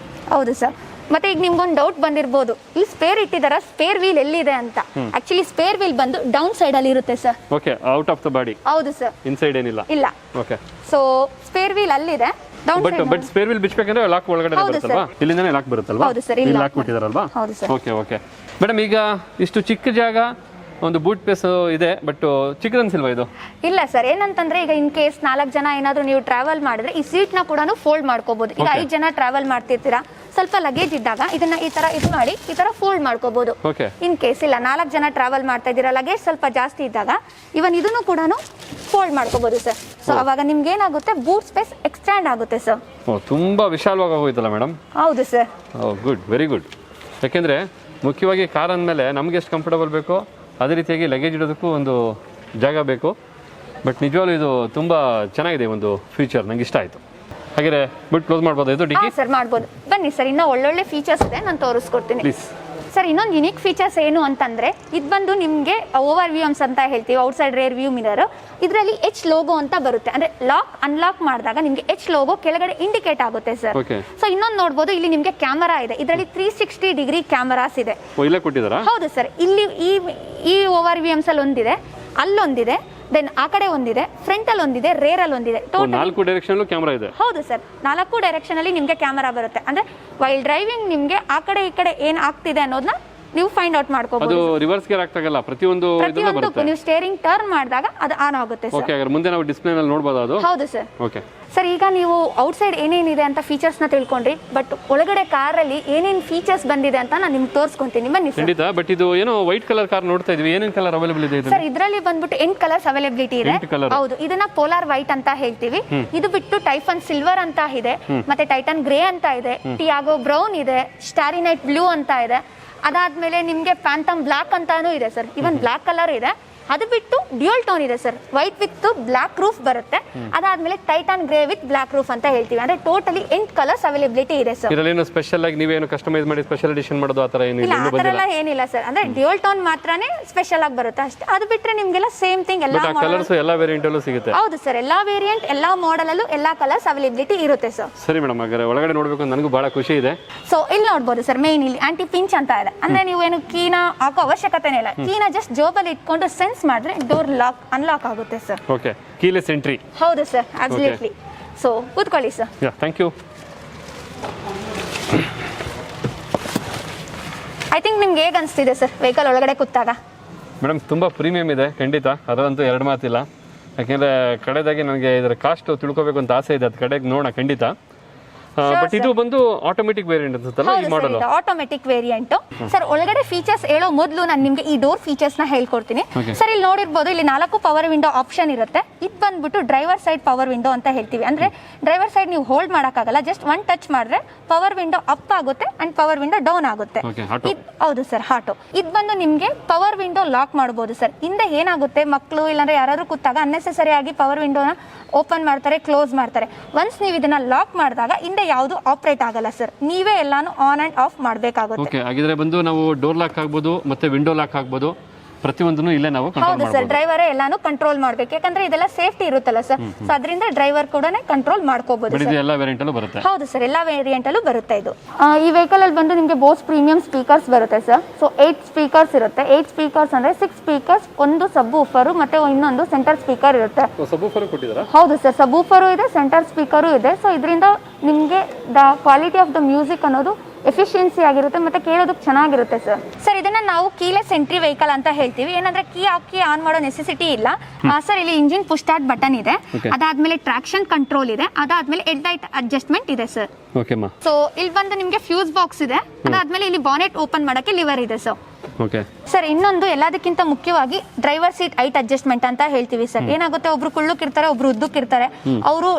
ಹೌದು ಸರ್. ಮತ್ತೆ ಈಗ ನಿಮ್ಗೊಂದು ಡೌಟ್ ಬಂದಿರಬಹುದು, ಇಲ್ಲಿ ಸ್ಪೇರ್ ಇಟ್ಟಿದಾರ, ಸ್ಪೇರ್ ವೀಲ್ ಎಲ್ಲಿದೆ ಅಂತ. ಆಕ್ಚುಲಿ ಸ್ಪೇರ್ ವೀಲ್ ಬಂದು ಡೌನ್ ಸೈಡ್ ಅಲ್ಲಿ ಇರುತ್ತೆ sir. Okay, out of the body. ಹೌದು ಸರ್, ಇನ್ಸೈಡ್ ಏನಿಲ್ಲ. ಇಲ್ಲ. ಓಕೆ, ಸೊ ಸ್ಪೇರ್ ವೀಲ್ ಅಲ್ಲಿದೆ. ಬಟ್ ಸ್ಪೇರ್ ವೀಲ್ ಬಿಚ್ಚಬೇಕಂದ್ರೆ ಲಾಕ್ ಒಳಗಡೆ ಬರುತ್ತಲ್ವಾ, ಇಲ್ಲಿಂದಾನೆ ಲಾಕ್ ಬರುತ್ತಲ್ವಾ? ಹೌದು ಸರ್, ಇಲ್ಲಿ ಲಾಕ್ ಬಿಟ್ಟಿದಾರಲ್ವಾ? ಹೌದು ಸರ್. ಓಕೆ ಓಕೆ ಮೇಡಮ್, ಈಗ ಇಷ್ಟು ಚಿಕ್ಕ ಜಾಗ ಒಂದು ಬೂಟ್ ಪ್ಲೇಸ್ ಇದೆ, ಬಟ್ ಚಿಕ್ಕದನ್ಸಿಲ್ವಾ ಇದು? ಇಲ್ಲ ಸರ್, ಏನಂತಂದ್ರೆ ಈಗ ಇನ್ ಕೇಸ್ 4 ಜನ ಏನಾದ್ರು ನೀವು ಟ್ರಾವೆಲ್ ಮಾಡಿದ್ರೆ ಈ ಸೀಟ್ ನ ಕೂಡ ಫೋಲ್ಡ್ ಮಾಡ್ಕೋಬಹುದು. ಈಗ 5 ಜನ ಟ್ರಾವೆಲ್ ಮಾಡ್ತಿರ್ತೀರಾ, ಸ್ವಲ್ಪ ಲಗೇಜ್ ಇದ್ದಾಗ ಇದನ್ನ ಈ ತರ ಇದು ಮಾಡಿ ಈ ತರ ಫೋಲ್ಡ್ ಮಾಡ್ಕೋಬಹುದು. ಇನ್ ಕೇಸ್ ಇಲ್ಲ 4 ಜನ ಟ್ರಾವೆಲ್ ಮಾಡ್ತಾ ಇದ್ದೀರಾ, ಲಗೇಜ್ ಸ್ವಲ್ಪ ಜಾಸ್ತಿ ಇದ್ದಾಗ ಇವನ್ ಇದನ್ನು ಕೂಡ ಫೋಲ್ಡ್ ಮಾಡ್ಕೋಬಹುದು ಸರ್. ಸೊ ಅವಾಗ ನಿಮ್ಗೆ ಏನಾಗುತ್ತೆ, ಬೂಟ್ ಸ್ಪೇಸ್ ಎಕ್ಸ್ಟ್ಯಾಂಡ್ ಆಗುತ್ತೆ ಸರ್. ತುಂಬಾ ವಿಶಾಲವಾಗಿ ಹೋಯ್ತಲ್ಲ ಮೇಡಮ್? ಹೌದು ಸರ್. Good, very good. ಯಾಕೆಂದ್ರೆ ಮುಖ್ಯವಾಗಿ ಕಾರ್ ಅಂದಮೇಲೆ ನಮ್ಗೆ ಎಷ್ಟು ಕಂಫರ್ಟಬಲ್ ಬೇಕೋ ಅದೇ ರೀತಿಯಾಗಿ ಲಗೇಜ್ ಇಡೋದಕ್ಕೂ ಒಂದು ಜಾಗ ಬೇಕು. ಬಟ್ ನಿಜವಾಗ್ಲೂ ಇದು ತುಂಬಾ ಚೆನ್ನಾಗಿದೆ, ಒಂದು ಫೀಚರ್ ನಂಗೆ ಇಷ್ಟ ಆಯ್ತು. ಹಾಗೆ ಬುಟ್ ಕ್ಲೋಸ್ ಮಾಡ್ಬೋದು ಇದು ಡಿಕ್ಕಿ? ಸರ್ ಮಾಡ್ಬೋದು. ಬನ್ನಿ ಸರ್, ಇನ್ನೂ ಒಳ್ಳೊಳ್ಳೆ ಫೀಚರ್ಸ್ ಇದೆ, ನಾನು ತೋರಿಸ್ಕೊಡ್ತೀನಿ. Please sir. ಇನ್ನೊಂದು ಯುನಿಕ್ ಫೀಚರ್ಸ್ ಏನು ಅಂತಂದ್ರೆ ಇದು ಬಂದು ನಿಮಗೆ ಓವರ್ ವ್ಯೂಮ್ಸ್ ಅಂತ ಹೇಳ್ತೀವಿ, ಔಟ್ಸೈಡ್ ರೇರ್ ವ್ಯೂ ಮಿರರ್. ಇದರಲ್ಲಿ H ಲೋಗೋ ಅಂತ ಬರುತ್ತೆ, ಅಂದ್ರೆ ಲಾಕ್ ಅನ್ಲಾಕ್ ಮಾಡಿದಾಗ ನಿಮಗೆ H ಲೋಗೋ ಕೆಳಗಡೆ ಇಂಡಿಕೇಟ್ ಆಗುತ್ತೆ ಸರ್. ಸೊ ಇನ್ನೊಂದು ನೋಡಬಹುದು, ಇಲ್ಲಿ ನಿಮಗೆ ಕ್ಯಾಮರಾ ಇದೆ. ಇದರಲ್ಲಿ 360 ಡಿಗ್ರಿ ಕ್ಯಾಮರಾಸ್ ಇದೆ. ಹೌದು ಸರ್, ಇಲ್ಲಿ ಈ ಓವರ್ ವ್ಯೂಮ್ಸ್ ಅಲ್ಲಿ ಒಂದಿದೆ, ಅಲ್ಲೊಂದಿದೆ, ದೆನ್ ಆ ಕಡೆ ಒಂದಿದೆ, ಫ್ರಂಟ್ ಅಲ್ಲಿ ಒಂದಿದೆ, ರೇರ್ ಅಲ್ಲಿ ಒಂದಿದೆ. 4 ಡೈರೆಕ್ಷನ್ ಕ್ಯಾಮರಾ ಇದೆ. ಹೌದು ಸರ್, 4 ಡೈರೆಕ್ಷನ್ ಅಲ್ಲಿ ನಿಮಗೆ ಕ್ಯಾಮರಾ ಬರುತ್ತೆ. ಅಂದ್ರೆ ವೈಲ್ ಡ್ರೈವಿಂಗ್ ನಿಮಗೆ ಆ ಕಡೆ ಈ ಕಡೆ ಏನ್ ಆಗ್ತಿದೆ ಅನ್ನೋದನ್ನ ನೀವು ಫೈಂಡ್ ಔಟ್ ಮಾಡ್ಕೋಬಹುದು. ಅದು ರಿವರ್ಸ್ ಗೇರ್ ಆಗ್ತಾಗಲ್ಲ, ಪ್ರತಿಯೊಂದು ನೀವು ಸ್ಟೇರಿಂಗ್ ಟರ್ನ್ ಮಾಡಿದಾಗ ಅದು ಆನ್ ಆಗುತ್ತೆ ಸರ್. ಓಕೆ, ಮುಂದೆ ನಾವು ಡಿಸ್ಪ್ಲೇ ನಲ್ಲಿ ನೋಡಬಹುದು ಅದು? ಹೌದು ಸರ್. ಓಕೆ ಸರ್, ಈಗ ನೀವು ಔಟ್ಸೈಡ್ ಏನೇನಿದೆ ಅಂತ ಫೀಚರ್ಸ್ ನ ತಿಳ್ಕೊಂಡ್ರಿ, ಬಟ್ ಒಳಗಡೆ ಕಾರಲ್ಲಿ ಏನೇನ್ ಫೀಚರ್ಸ್ ಬಂದಿದೆ ಅಂತ ನಾನು ನಿಮ್ಗೆ ತೋರಿಸ್ಕೊಂತೀನಿ. ಬನ್ನಿ ಸರ್. ಖಂಡಿತ. ಬಟ್ ಇದು ಏನೋ ವೈಟ್ ಕಲರ್ ಕಾರ್ ನೋಡ್ತಾ ಇದೀವಿ, ಏನೇನ್ ಕಲರ್ ಅವೈಲೇಬಲ್ ಇದೆ ಸರ್? ಇದರಲ್ಲಿ ಬಂದ್ಬಿಟ್ಟು 8 ಕಲರ್ಸ್ ಅವೈಲೇಬಿಲಿಟಿ ಇದೆ. ಹೌದು, ಇದನ್ನ ಪೋಲಾರ್ ವೈಟ್ ಅಂತ ಹೇಳ್ತೀವಿ. ಇದು ಬಿಟ್ಟು ಟೈಫನ್ ಸಿಲ್ವರ್ ಅಂತ ಇದೆ, ಮತ್ತೆ ಟೈಟನ್ ಗ್ರೇ ಅಂತ ಇದೆ, ಟಿಯಾಗೋ ಬ್ರೌನ್ ಇದೆ, ಸ್ಟಾರಿ ನೈಟ್ ಬ್ಲೂ ಅಂತ ಇದೆ. ಅದಾದ್ಮೇಲೆ ನಿಮ್ಗೆ ಪ್ಯಾಂಥಮ್ ಬ್ಲಾಕ್ ಅಂತಾನೂ ಇದೆ ಸರ್. ಇವನ್ ಬ್ಲಾಕ್ ಕಲರ್ ಇದೆ. ಅದು ಬಿಟ್ಟು ಡ್ಯೂಯಲ್ ಟೋನ್ ಇದೆ sir, white with black roof ಬರುತ್ತೆ. ಅದಾದ್ಮೇಲೆ titan grey with black roof ಅಂತ ಹೇಳ್ತೀವಿ. ಅಂದ್ರೆ ಟೋಟಲಿ 8 ಕಲರ್ಸ್ ಅವೈಲೇಬಿಲಿಟಿ ಇದೆ ಸರ್. ಇದರಲ್ಲಿ ಸ್ಪೆಷಲ್ ಆಗಿ ನೀವೇನು ಕಸ್ಟಮೈಸ್ ಮಾಡಿ ಸ್ಪೆಷಲ್ ಎಡಿಷನ್ ಮಾಡೋದು ಆ ತರ ಇಲ್ಲ, ಆ ತರ ಎಲ್ಲ ಏನಿಲ್ಲ ಸರ್. ಅಂದ್ರೆ ಡ್ಯೂಯಲ್ ಟೋನ್ ಮಾತ್ರನೇ ಸ್ಪೆಷಲ್ ಆಗಿ ಬರುತ್ತೆ ಅಷ್ಟೇ. ಅದು ಬಿಟ್ರೆ ನಿಮ್ಗೆಲ್ಲ ಸೇಮ್ ಥಿಂಗ್ ಎಲ್ಲ ಕಲರ್ಸ್ ಎಲ್ಲ ವೇರಿಯಂಟ್ ಅಲ್ಲೂ ಸಿಗುತ್ತೆ. ಹೌದು ಸರ್, ಎಲ್ಲಾ ವೇರಿಯಂಟ್ ಎಲ್ಲಾ ಮಾಡೆಲ್ ಅಲ್ಲೂ ಎಲ್ಲಾ ಕಲರ್ಸ್ ಅವೈಲೇಬಿಲಿಟಿ ಇರುತ್ತೆ ಸರ್. ಸರಿ ಮೇಡಮ್, ಹಾಗಾದ್ರೆ ಒಳಗಡೆ ನೋಡ್ಬೇಕು ನನಗೂ ಬಹಳ ಖುಷಿ ಇದೆ. ಸೊ ಇಲ್ಲಿ ನೋಡ್ಬೋದು ಸರ್, ಮೇನ್ ಇಲ್ಲಿ ಆಂಟಿ ಪಿಂಚ್ ಅಂತ ಇದೆ. ಅಂದ್ರೆ ನೀವು ಏನು ಕೀನ ಹಾಕೋ ಅವಶ್ಯಕತೆನೇ ಇಲ್ಲ. ಕೀನ ಜಸ್ಟ್ ಜೋಬಲ್ಲಿ ಇಟ್ಕೊಂಡು ಸೆನ್ಸ್ ಮಾಡಿದ್ರೆ ಡೋರ್ ಲಾಕ್ ಅನ್ಲಾಕ್ ಆಗುತ್ತೆ ಸರ್. Okay, keyless entry. ಹೌದು ಸರ್, ಅಬ್ಸಲ್ಯೂಟ್ಲಿ. ಸೊ ಕೂತ್ಕೊಳ್ಳಿ sir. Ya, thank you. I think ನಿಮ್ಗೆ ಹೇಗೆ ಅನಿಸ್ತಿದೆ ಸರ್ ವೆಹಿಕಲ್ ಒಳಗಡೆ ಕೂತಾಗ? ಮೇಡಮ್ ತುಂಬ ಪ್ರೀಮಿಯಂ ಇದೆ ಖಂಡಿತ, ಅದರಂತೂ ಎರಡು ಮಾತಿಲ್ಲ. ಯಾಕೆಂದರೆ ಕಡೆದಾಗಿ ನನಗೆ ಇದರ ಕಾಸ್ಟ್ ತಿಳ್ಕೊಬೇಕು ಅಂತ ಆಸೆ ಇದೆ, ಅದು ಕಡೆಗೆ ನೋಡೋಣ ಖಂಡಿತ. ಬಟ್ ಇದು ಬಂದು ಆಟೋಮೆಟಿಕ್ ವೇರಿಯಂಟ್ ಅನ್ಸುತ್ತಲ್ಲ ಈ ಮಾಡೆಲ್? Automatic variant sir. ಒಳಗಡೆ ಫೀಚರ್ಸ್ ಹೇಳೋ ಮೊದಲು ನಾನು ನಿಮಗೆ ಈ ಡೋರ್ ಫೀಚರ್ಸ್ ನ ಹೇಳ್ಕೊಡ್ತೀನಿ ಸರ್. ಇಲ್ಲಿ ನೋಡಿರ್ಬೋದು, ಇಲ್ಲಿ 4 ಪವರ್ ವಿಂಡೋ ಆಪ್ಷನ್ ಇರುತ್ತೆ. ಇದು ಬಂದ್ಬಿಟ್ಟು ಡ್ರೈವರ್ ಸೈಡ್ ಪವರ್ ವಿಂಡೋ ಅಂತ ಹೇಳ್ತೀವಿ. ಅಂದ್ರೆ ಡ್ರೈವರ್ ಸೈಡ್ ನೀವು ಹೋಲ್ಡ್ ಮಾಡೋಕ್ಕಾಗಲ್ಲ, ಜಸ್ಟ್ ಒನ್ ಟಚ್ ಮಾಡಿದ್ರೆ ಪವರ್ ವಿಂಡೋ ಅಪ್ ಆಗುತ್ತೆ ಅಂಡ್ ಪವರ್ ವಿಂಡೋ ಡೌನ್ ಆಗುತ್ತೆ. ಹೌದು ಸರ್, ಹಾಟೋ. ಇದು ಬಂದು ನಿಮಗೆ ಪವರ್ ವಿಂಡೋ ಲಾಕ್ ಮಾಡಬಹುದು ಸರ್. ಹಿಂದೆ ಏನಾಗುತ್ತೆ, ಮಕ್ಕಳು ಇಲ್ಲಾಂದ್ರೆ ಯಾರು ಕೂತಾಗ ಅನ್ನೆಸೆಸರಿ ಆಗಿ ಪವರ್ ವಿಂಡೋನ ಓಪನ್ ಮಾಡ್ತಾರೆ, ಕ್ಲೋಸ್ ಮಾಡ್ತಾರೆ. ಒನ್ಸ್ ನೀವು ಇದನ್ನ ಲಾಕ್ ಮಾಡಿದಾಗ ಹಿಂದೆ ಯಾವುದು ಆಪರೇಟ್ ಆಗಲ್ಲ ಸರ್, ನೀವೇ ಎಲ್ಲಾನು ಆನ್ ಅಂಡ್ ಆಫ್ ಮಾಡಬೇಕಾಗುತ್ತೆ. ಓಕೆ, ಹಾಗಿದ್ರೆ ಬಂದು ನಾವು ಡೋರ್ ಲಾಕ್ ಆಗ್ಬೋದು ಮತ್ತೆ ವಿಂಡೋ ಲಾಕ್ ಆಗ್ಬೋದು, ಪ್ರತಿಯೊಂದನ್ನು ಇಲ್ಲೇ ನಾವು ಕಂಟ್ರೋಲ್ ಹೌದು ಸರ್, ಡ್ರೈವರೇ ಎಲ್ಲಾನು ಕಂಟ್ರೋಲ್ ಮಾಡಬೇಕು. ಯಾಕಂದ್ರೆ ಇದೆಲ್ಲ ಸೇಫ್ಟಿ ಇರುತ್ತಲ್ಲ ಸರ್, ಸೊ ಅದರಿಂದ ಡ್ರೈವರ್ ಕೂಡ ಕಂಟ್ರೋಲ್ ಮಾಡ್ಕೋಬಹುದು. ಎಲ್ಲ ವೇರಿಯಂಟ್ ಅಲ್ಲೂ ಬರುತ್ತೆ? ಹೌದು ಸರ್, ಎಲ್ಲಾ ವೇರಿಯಂಟ್ ಅಲ್ಲೂ ಬರುತ್ತೆ ಇದು. ಈ ವೆಹಿಕಲ್ ಅಲ್ಲಿ ಬಂದು ನಿಮಗೆ ಬೋಸ್ ಪ್ರೀಮಿಯಂ ಸ್ಪೀಕರ್ಸ್ ಬರುತ್ತೆ ಸರ್. ಸೊ 8 ಸ್ಪೀಕರ್ಸ್ ಇರುತ್ತೆ. 8 ಸ್ಪೀಕರ್ಸ್ ಅಂದ್ರೆ 6 ಸ್ಪೀಕರ್ಸ್, ಒಂದು ಸಬ್ ಊಫರ್ ಮತ್ತೆ ಇನ್ನೊಂದು ಸೆಂಟರ್ ಸ್ಪೀಕರ್ ಇರುತ್ತೆ. ಸಬ್ ಊಫರ್ ಕೊಟ್ಟಿದ್ದಾರಾ? ಹೌದು ಸರ್, ಸಬ್ ಊಫರು ಇದೆ, ಸೆಂಟರ್ ಸ್ಪೀಕರು ಇದೆ. ಸೊ ಇದರಿಂದ ನಿಮಗೆ the quality of the music ಅನ್ನೋದು ಎಫಿಷಿಯನ್ಸಿ ಆಗಿರುತ್ತೆ ಮತ್ತೆ ಕೇಳೋದಕ್ಕೆ ಚೆನ್ನಾಗಿರುತ್ತೆ ಸರ್. ಸರ್ ಇದನ್ನ ನಾವು ಕೀಲೆಸ್ ಎಂಟ್ರಿ ವೆಹಿಕಲ್ ಅಂತ ಹೇಳ್ತೀವಿ. ಏನಂದ್ರೆ ಕೀ ಹಾಕಿ ಆನ್ ಮಾಡೋ ನೆಸೆಸಿಟಿ ಇಲ್ಲ ಸರ್. ಇಲ್ಲಿ ಇಂಜಿನ್ ಪುಷ್ ಸ್ಟಾರ್ಟ್ ಬಟನ್ ಇದೆ, ಅದಾದ್ಮೇಲೆ ಟ್ರಾಕ್ಷನ್ ಕಂಟ್ರೋಲ್ ಇದೆ, ಅದಾದ್ಮೇಲೆ ಹೆಡ್ ಲೈಟ್ ಅಡ್ಜಸ್ಟ್ಮೆಂಟ್ ಇದೆ ಸರ್. ಸೊ ಇಲ್ಲಿ ಬಂದು ನಿಮಗೆ ಫ್ಯೂಸ್ ಬಾಕ್ಸ್ ಇದೆ, ಅದಾದ್ಮೇಲೆ ಇಲ್ಲಿ ಬಾನೆಟ್ ಓಪನ್ ಮಾಡಕ್ಕೆ ಲಿವರ್ ಇದೆ ಸರ್. ಸರ್ ಇನ್ನೊಂದು ಎಲ್ಲದಕ್ಕಿಂತ ಮುಖ್ಯವಾಗಿ ಡ್ರೈವರ್ ಸೀಟ್ ಹೈಟ್ ಅಡ್ಜಸ್ಟ್ಮೆಂಟ್ ಅಂತ ಹೇಳ್ತೀವಿ ಸರ್. ಏನಾಗುತ್ತೆ, ಒಬ್ರು ಕುಳ್ಳುಕಿರ್ತಾರೆ, ಒಬ್ರು ಉದ್ದಕ್ಕಿರ್ತಾರೆ, ಅವರು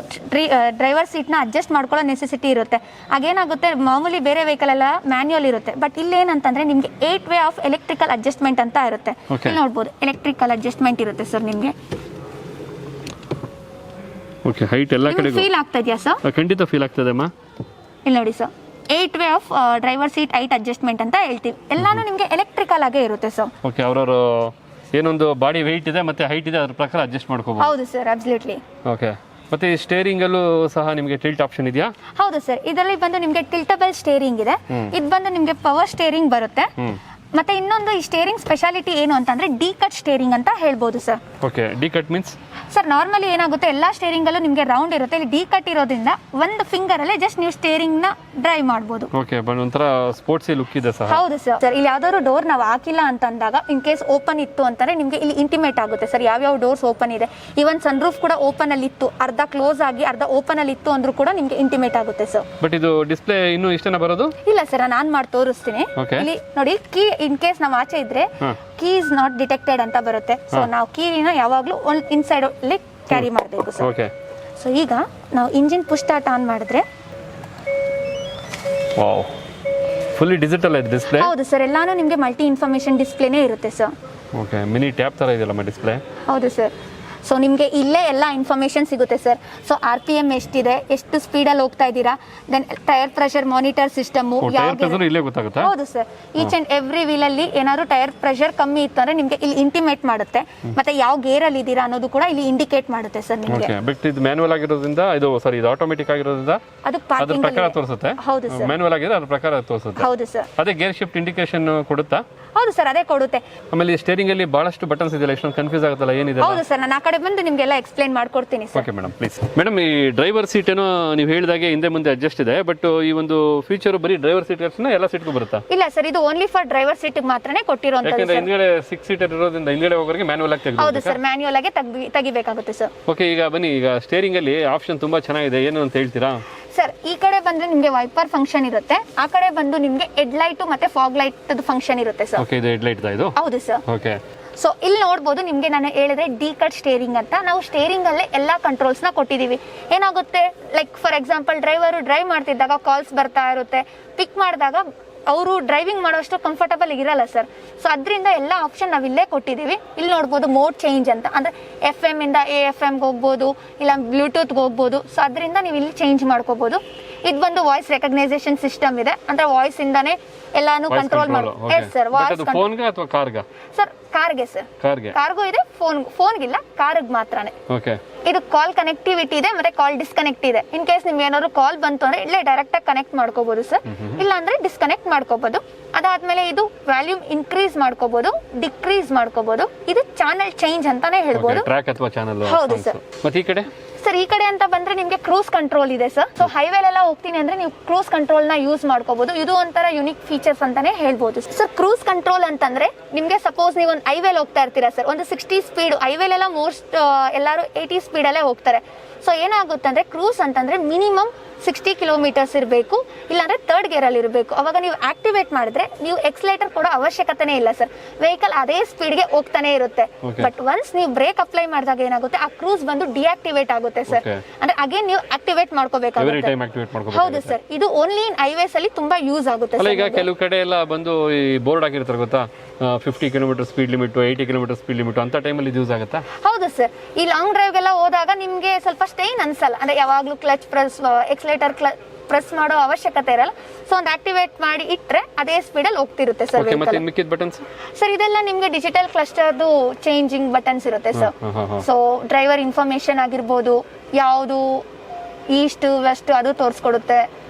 ಡ್ರೈವರ್ ಸೀಟ್ ನ ಅಡ್ಜಸ್ಟ್ ಮಾಡ್ಕೊಳ್ಳೋ ನೆಸೆಸಿಟಿ ಇರುತ್ತೆ. ಆಗೇನಾಗುತ್ತೆ, ಮಾಮೂಲಿ ಬೇರೆ ವೆಹಿಕಲ್ ಎಲ್ಲ ಮ್ಯಾನ್ಯುಯಲ್ ಇರುತ್ತೆ, ಬಟ್ ಇಲ್ಲಿ ಏನಂತಂದ್ರೆ ನಿಮ್ಗೆ 8 ವೇ ಆಫ್ ಎಲೆಕ್ಟ್ರಿಕಲ್ ಅಡ್ಜಸ್ಟ್ಮೆಂಟ್ ಅಂತ ಇರುತ್ತೆ. ಇಲ್ಲಿ ನೋಡ್ಬೋದು, ಎಲೆಕ್ಟ್ರಿಕಲ್ ಅಡ್ಜಸ್ಟ್ಮೆಂಟ್ ಇರುತ್ತೆ ಸರ್. ನಿಮ್ಗೆ ಹೈಟ್ ಎಲ್ಲ ಕಡೆ ಫೀಲ್ ಆಗ್ತಾ ಇದೆಯಾ ಸರ್? ಖಂಡಿತ ಫೀಲ್ ಆಗ್ತದೆ ಅಮ್ಮ. ಇಲ್ಲಿ ನೋಡಿ sir, 8 way of driver seat height adjustment ಅಂತ ಹೇಳ್ತೀವಿ. ಎಲ್ಲಾನು ನಿಮ್ಗೆ ಎಲೆಕ್ಟ್ರಿಕಲ್ ಆಗೇ ಇರುತ್ತೆ ಸರ್. ಓಕೆ, ಅವರವರು ಏನೊಂದು ಬಾಡಿ ವೆಯ್ಟ್ ಇದೆ ಮತ್ತೆ ಹೈಟ್ ಇದೆ, ಅದ್ರ ಪ್ರಕಾರ ಅಡ್ಜಸ್ಟ್ ಮಾಡ್ಕೋಬಹುದು. ಹೌದು ಸರ್, ಅಬ್ಸಲ್ಯೂಟ್ಲಿ. ಓಕೆ, ಮತ್ತೆ ಈ ಸ್ಟೇರಿಂಗ್ ಅಲ್ಲೂ ಸಹ ನಿಮಗೆ ಟಿಲ್ಟ್ ಆಪ್ಷನ್ ಇದೆಯಾ? ಹೌದು ಸರ್, ಇದರಲ್ಲಿ ಬಂದು ನಿಮಗೆ ಟಿಲ್ಟಬಲ್ ಸ್ಟೇರಿಂಗ್ ಇದೆ. ಇದು ಬಂದು ನಿಮಗೆ ಪವರ್ ಸ್ಟೇರಿಂಗ್ ಬರುತ್ತೆ. ಮತ್ತೆ ಇನ್ನೊಂದು ಈ ಸ್ಟೇರಿಂಗ್ ಸ್ಪೆಷಾಲಿಟಿ ಏನು ಅಂತಂದ್ರೆ ಡಿ ಕಟ್ ಸ್ಟೇರಿಂಗ್ ಅಂತ ಹೇಳ್ಬೋದು sir. Okay, D cut means sir normally ಏನಾಗುತ್ತೆ, ಎಲ್ಲಾ ಸ್ಟೇರಿಂಗ್ ಅಲ್ಲೂ ನಿಮಗೆ ರೌಂಡ್ ಇರುತ್ತೆ. ಇಲ್ಲಿ ಡಿ ಕಟ್ ಇರೋದ್ರಿಂದ ಒಂದು ಫಿಂಗರ್ ಅಲ್ಲೇ ಜಸ್ಟ್ ನೀವು ಸ್ಟೇರಿಂಗ್ ನ ಡ್ರೈವ್ ಮಾಡಬಹುದು. ಓಕೆ, ಒಂಥರ ಸ್ಪೋರ್ಟ್ಸಿ ಲುಕ್ ಇದೆ ಸರ್. ಹೌದು ಸರ್. ಸರ್ ಇಲ್ಲಿ ಯಾವ್ದಾದ್ರು ಡೋರ್ ನಾವು ಹಾಕಿಲ್ಲ ಅಂತ ಅಂದಾಗ, ಇನ್ ಕೇಸ್ ಓಪನ್ ಇತ್ತು ಅಂತಾರೆ ನಿಮಗೆ ಇಲ್ಲಿ ಇಂಟಿಮೇಟ್ ಆಗುತ್ತೆ ಸರ್ ಯಾವ್ಯಾವ ಡೋರ್ಸ್ ಓಪನ್ ಇದೆ. ಈವನ್ ಸನ್ ರೂಫ್ ಕೂಡ ಓಪನ್ ಅಲ್ಲಿ ಇತ್ತು, ಅರ್ಧ ಕ್ಲೋಸ್ ಆಗಿ ಅರ್ಧ ಓಪನ್ ಅಲ್ಲಿ ಇತ್ತು ಅಂದ್ರೂ ಕೂಡ ನಿಮಗೆ ಇಂಟಿಮೇಟ್ ಆಗುತ್ತೆ ಸರ್. ಬಟ್ ಇದು ಡಿಸ್ಪ್ಲೇ ಇನ್ನೂ ಇಷ್ಟೇನಾ ಬರೋದು? ಇಲ್ಲ ಸರ್, ನಾನು ಮಾಡಿ ತೋರಿಸ್ತೀನಿ. ಇಲ್ಲಿ ನೋಡಿ, ಕೀ ಇನ್ ಕೇಸ್ ನಾವು ಆಚೆ ಇದ್ರೆ ಕೀ ಇಸ್ ನಾಟ್ ಡಿಟೆಕ್ಟೆಡ್ ಅಂತ ಬರುತ್ತೆ. ಸೊ ನಾವು ಕೀನ ಯಾವಾಗ್ಲೂ ಇನ್ಸೈಡ್ ಅಲ್ಲಿ ಕ್ಯಾರಿ ಮಾಡಬೇಕು ಸರ್. ಓಕೆ, ಸೊ ಈಗ ನಾವು ಇಂಜಿನ್ ಪುಷ್ ಸ್ಟಾರ್ಟ್ ಆನ್ ಮಾಡಿದ್ರೆ, ವಾವ್, ಫುಲ್ಲಿ ಡಿಜಿಟಲ್ ಇದೆ ಡಿಸ್ಪ್ಲೇ. ಹೌದು ಸರ್, ಎಲ್ಲಾನು ನಿಮಗೆ ಮಲ್ಟಿ ಇನ್ಫಾರ್ಮೇಶನ್ ಡಿಸ್ಪ್ಲೇನೇ ಇರುತ್ತೆ ಸರ್. ಓಕೆ, ಮಿನಿ ಟ್ಯಾಬ್ ತರ ಇದೆಯಲ್ಲ ಡಿಸ್ಪ್ಲೇ. ಹೌದು ಸರ್. ಸೊ ನಿಮಗೆ ಇಲ್ಲೇ ಎಲ್ಲ ಇನ್ಫಾರ್ಮೇಷನ್ ಸಿಗುತ್ತೆ ಸರ್. ಸೊ RPM ಎಷ್ಟಿದೆ, ಎಷ್ಟು ಸ್ಪೀಡಲ್ಲಿ ಹೋಗ್ತಾ ಇದ್ದೀರಾ, then tyre pressure monitor system. ಹೌದು sir, each and every wheel ಅಲ್ಲಿ ಏನಾದ್ರು ಟೈರ್ ಪ್ರೆಷರ್ ಕಮ್ಮಿ ಇತ್ತು ಅಂದ್ರೆ ನಿಮಗೆ ಇಲ್ಲಿ ಇಂಟಿಮೇಟ್ ಮಾಡುತ್ತೆ. ಮತ್ತೆ ಯಾವ ಗೇರ್ ಅಲ್ಲಿ ಇದ್ದೀರಾ ಅನ್ನೋದು ಕೂಡ ಇಲ್ಲಿ ಇಂಡಿಕೇಟ್ ಮಾಡುತ್ತೆ ಸರ್ ನಿಮಗೆ. ಬಟ್ ಇದು ಮ್ಯಾನ್ಯುವಲ್ ಆಗಿರೋದ್ರಿಂದ, ಇದು ಸಾರಿ ಇದು ಆಟೋಮೆಟಿಕ್ ಆಗಿರೋದ್ರಿಂದ ಅದು ಅದ್ರ ಪ್ರಕಾರ ತೋರಿಸುತ್ತೆ. ಹೌದು ಸರ್, ಮ್ಯಾನ್ಯುವಲ್ ಆಗಿದೆ ಅದ್ರ ಪ್ರಕಾರ ತೋರಿಸುತ್ತೆ. ಹೌದು ಸರ್. ಅದೇ ಗೇರ್ ಶಿಫ್ಟ್ ಇಂಡಿಕೇಶನ್ ಕೊಡುತ್ತಾ? ಹೌದು ಸರ್, ಅದೇ ಕೊಡುತ್ತೆ. ಆಮೇಲೆ ಸ್ಟೇರಿಂಗ್ ಅಲ್ಲಿ ಬಹಳಷ್ಟು ಬಟನ್ಸ್ ಇದೆಯಲ್ಲ, ಎಷ್ಟೊಂದು ಕನ್ಫ್ಯೂಸ್ ಆಗುತ್ತಲ್ಲ, ಏನಿದೆ? ಹೌದು ಸರ್, ನಾನು ಆ ಕಡೆ ಬಂದು ನಿಮಗೆಲ್ಲ ಎಕ್ಸ್ಪ್ಲೈನ್ ಮಾಡ್ಕೊಡ್ತೀನಿ sir. Okay madam, please. Madam, ಈ ಡ್ರೈವರ್ ಸೀಟ್ ಏನೋ ನೀವು ಹೇಳಿದಾಗೆ ಹಿಂದೆ ಮುಂದೆ ಅಡ್ಜಸ್ಟ್ ಇದೆ, ಬಟ್ ಈ ಒಂದು ಫೀಚರ್ ಬರೀ ಡ್ರೈವರ್ ಸೀಟ್ ಎಲ್ಲ ಸೀಟ್ಗೂ ಬರುತ್ತಾ? ಇಲ್ಲ ಸರ್, ಇದು ಓನ್ಲಿ ಫಾರ್ ಡ್ರೈವರ್ ಸೀಟ್ ಮಾತ್ರನೇ ಕೊಟ್ಟಿರೋಂಥದ್ದು. ಯಾಕಂದ್ರೆ ಹಿಂದ್ಗಡೆ 6 ಸೀಟರ್ ಇರೋದ್ರಿಂದ ಹಿಂದ್ಗಡೆ ಹೋಗೋರಿಗೆ ಮ್ಯಾನ್ಯುವಲ್ ಆಗಿ ತೆಗೆದು. ಹೌದು ಸರ್, ಮ್ಯಾನ್ಯುವಲ್ ಆಗಿ ತೆಗಿಬೇಕಾಗುತ್ತೆ ಸರ್. ಓಕೆ, ಈಗ ಬನ್ನಿ, ಈಗ ಸ್ಟೇರಿಂಗ್ ಅಲ್ಲಿ ಆಪ್ಷನ್ ತುಂಬಾ ಚೆನ್ನಾಗಿದೆ, ಏನು ಅಂತ ಹೇಳ್ತೀರಾ? ಸರ್ ಈ ಕಡೆ ಬಂದ್ರೆ ನಿಮಗೆ ವೈಪರ್ ಫಂಕ್ಷನ್ ಇರುತ್ತೆ, ಆ ಕಡೆ ಬಂದು ನಿಮಗೆ ಹೆಡ್ ಲೈಟ್ ಮತ್ತೆ ಫಾಗ್ ಲೈಟ್ ಫಂಕ್ಷನ್ ಇರುತ್ತೆ ಸರ್. ಓಕೆ, ಇದು ಹೆಡ್ ಲೈಟ್ ಇದು? ಹೌದು ಸರ್. ಓಕೆ, ಸೊ ಇಲ್ಲಿ ನೋಡ್ಬೋದು, ನಿಮಗೆ ನಾನು ಹೇಳಿದ್ರೆ ಡಿ ಕಟ್ ಸ್ಟೇರಿಂಗ್ ಅಂತ. ನಾವು ಸ್ಟೇರಿಂಗ್ ಅಲ್ಲೇ ಎಲ್ಲಾ ಕಂಟ್ರೋಲ್ಸ್ ನ ಕೊಟ್ಟಿದೀವಿ. ಏನಾಗುತ್ತೆ, like for example driver drive ಮಾಡ್ತಿದ್ದಾಗ ಕಾಲ್ಸ್ ಬರ್ತಾ ಇರುತ್ತೆ, ಪಿಕ್ ಮಾಡಿದಾಗ ಅವರು ಡ್ರೈವಿಂಗ್ ಮಾಡೋಷ್ಟು ಕಂಫರ್ಟಬಲ್ ಇರಲ್ಲ ಸರ್. ಸೊ ಅದರಿಂದ ಎಲ್ಲ ಆಪ್ಷನ್ ನಾವು ಇಲ್ಲೇ ಕೊಟ್ಟಿದ್ದೀವಿ. ಇಲ್ಲಿ ನೋಡ್ಬೋದು ಮೋಡ್ ಚೇಂಜ್ ಅಂತ, ಅಂದರೆ FM ಇಂದ AFMಗೆ ಹೋಗ್ಬೋದು, ಇಲ್ಲ ಬ್ಲೂಟೂತ್ಗೆ ಹೋಗ್ಬೋದು. ಸೊ ಅದರಿಂದ ನೀವು ಇಲ್ಲಿ ಚೇಂಜ್ ಮಾಡ್ಕೋಬೋದು. ಇದು ಬಂದು ವಾಯ್ಸ್ ರೆಕಗ್ನೈಸೇಷನ್ ಸಿಸ್ಟಮ್ ಇದೆ, ಅಂದ್ರೆ ವಾಯ್ಸ್ ಇಂದಾನೆ ಎಲ್ಲಾನು ಕಂಟ್ರೋಲ್ ಮಾಡ್ಬೋದು. ಎಸ್ ಸರ್, ವಾಯ್ಸ್ ಫೋನ್ಗೆ ಅಥವಾ ಕಾರ್ಗೆ? ಸರ್ ಕಾರ್ಗೆ ಸರ್, ಕಾರ್ಗೂ ಇದೆ, ಫೋನ್ಗಿಲ್ಲ, ಕಾರ್ಗೆ ಮಾತ್ರನೇ. ಇದು ಕಾಲ್ ಕನೆಕ್ಟಿವಿಟಿ ಇದೆ ಮತ್ತೆ ಕಾಲ್ ಡಿಸ್ಕನೆಕ್ಟ್ ಇದೆ. ಇನ್ ಕೇಸ್ ನಿಮ್ಗೆ ಏನಾದ್ರು ಕಾಲ್ ಬಂತು ಅಂದ್ರೆ ಇಲ್ಲೇ ಡೈರೆಕ್ಟ್ ಆಗಿ ಕನೆಕ್ಟ್ ಮಾಡ್ಕೋಬಹುದು ಸರ್, ಇಲ್ಲ ಅಂದ್ರೆ ಡಿಸ್ಕನೆಕ್ಟ್ ಮಾಡ್ಕೋಬಹುದು. ಅದಾದ್ಮೇಲೆ ಇದು ವ್ಯಾಲ್ಯೂಮ್ ಇನ್ಕ್ರೀಸ್ ಮಾಡ್ಕೋಬಹುದು, ಡಿಕ್ರೀಸ್ ಮಾಡ್ಕೋಬಹುದು. ಇದು ಚಾನೆಲ್ ಚೇಂಜ್ ಅಂತಾನೆ ಹೇಳ್ಬೋದು. ಟ್ರ್ಯಾಕ್ ಅಥವಾ ಚಾನೆಲ್. ಹೌದು ಸರ್. ಮತ್ತೆ ಈ ಕಡೆ ಸರ್, ಈ ಕಡೆ ಅಂತ ಬಂದ್ರೆ ನಿಮ್ಗೆ ಕ್ರೂಸ್ ಕಂಟ್ರೋಲ್ ಇದೆ ಸರ್. ಸೊ ಹೈವೇಲೆಲ್ಲ ಹೋಗ್ತೀನಿ ಅಂದ್ರೆ ನೀವು ಕ್ರೂಸ್ ಕಂಟ್ರೋಲ್ ನ ಯೂಸ್ ಮಾಡ್ಕೋಬಹುದು. ಇದು ಒಂಥರ ಯುನಿಕ್ ಫೀಚರ್ಸ್ ಅಂತಾನೆ ಹೇಳ್ಬೋದು ಸರ್. ಕ್ರೂಸ್ ಕಂಟ್ರೋಲ್ ಅಂತಂದ್ರೆ ನಿಮ್ಗೆ ಸಪೋಸ್ ನೀವು ಒಂದು ಹೈವೇಲ್ ಹೋಗ್ತಾ ಇರ್ತೀರಾ ಸರ್, ಒಂದು 60 ಸ್ಪೀಡ್, ಹೈವೇಲೆಲ್ಲ ಮೋಸ್ಟ್ ಎಲ್ಲರೂ 80 ಸ್ಪೀಡಲ್ಲೇ ಹೋಗ್ತಾರೆ. ಸೊ ಏನಾಗುತ್ತೆ ಅಂದ್ರೆ ಕ್ರೂಸ್ ಅಂತಂದ್ರೆ ಮಿನಿಮಮ್ 60 ಕಿಲೋಮೀಟರ್ಸ್ ಇರಬೇಕು, ಇಲ್ಲಾಂದ್ರೆ ಥರ್ಡ್ ಗೇರ್ ಅಲ್ಲಿ ಇರಬೇಕು. ಅವಾಗ ನೀವು ಆಕ್ಟಿವೇಟ್ ಮಾಡಿದ್ರೆ ನೀವು ಎಕ್ಸಲೇಟರ್ ಕೊಡೋ ಅವಶ್ಯಕತೆನೇ ಇಲ್ಲ ಸರ್, ವೆಹಿಕಲ್ ಅದೇ ಸ್ಪೀಡ್ಗೆ ಹೋಗ್ತಾನೆ ಇರುತ್ತೆ. ಬಟ್ ಒನ್ಸ್ ನೀವು ಬ್ರೇಕ್ ಅಪ್ಲೈ ಮಾಡಿದಾಗ ಏನಾಗುತ್ತೆ, ಆ ಕ್ರೂಸ್ ಬಂದು ಡಿಆಕ್ಟಿವೇಟ್ ಆಗುತ್ತೆ ಸರ್. ಅಂದ್ರೆ ಅಗೇನ್ ನೀವು ಆಕ್ಟಿವೇಟ್ ಮಾಡ್ಕೋಬೇಕಾಗುತ್ತೆ. ಹೌದು ಸರ್, ಇದು ಓನ್ಲಿ ಇನ್ ಹೈವೇಸ್ ಅಲ್ಲಿ ತುಂಬಾ ಯೂಸ್ ಆಗುತ್ತೆ. ಈಗ ಕೆಲವು ಕಡೆ ಎಲ್ಲ ಬಂದು ಈ ಬೋರ್ಡ್ ಹಾಕಿರ್ತಾರೆ ಗೊತ್ತಾ, 50 kilometre speed limit, 80 kilometre speed limit, ಅಂತ ಟೈಮಲ್ಲಿ ಯೂಸ್ ಆಗುತ್ತಾ? ಹೌದು ಸರ್. ಈ ಲಾಂಗ್ ಡ್ರೈವ್ ಎಲ್ಲ ಹೋದಾಗ ನಿಮ್ಗೆ ಸ್ವಲ್ಪ ಸ್ಟೈನ್ ಅನ್ಸಲ್ಲ, ಅಂದ್ರೆ ಯಾವಾಗ್ಲೂ ಕ್ಲಚ್ ಪ್ರೆಸ್, ಎಕ್ಸಲೇಟರ್ ಪ್ರೆಸ್ ಮಾಡೋ ಅವಶ್ಯಕತೆ ಇರಲ್ಲ. ಸೊ ಒಂದು ಆಕ್ಟಿವೇಟ್ ಮಾಡಿ ಇಟ್ರೆ ಅದೇ ಸ್ಪೀಡ್ ಅಲ್ಲಿ ಹೋಗ್ತಿರುತ್ತೆ ಸರ್. ಸರ್ ಇದೆಲ್ಲ ನಿಮ್ಗೆ ಡಿಜಿಟಲ್ ಕ್ಲಸ್ಟರ್ದು ಚೇಂಜಿಂಗ್ ಬಟನ್ಸ್ ಇರುತ್ತೆ ಸರ್. ಸೊ ಡ್ರೈವರ್ ಇನ್ಫಾರ್ಮೇಶನ್ ಆಗಿರ್ಬೋದು, ಯಾವುದು ಈಸ್ಟ್ ವೆಸ್ಟ್ ಅದು ತೋರಿಸ್ಕೊಡುತ್ತೆ.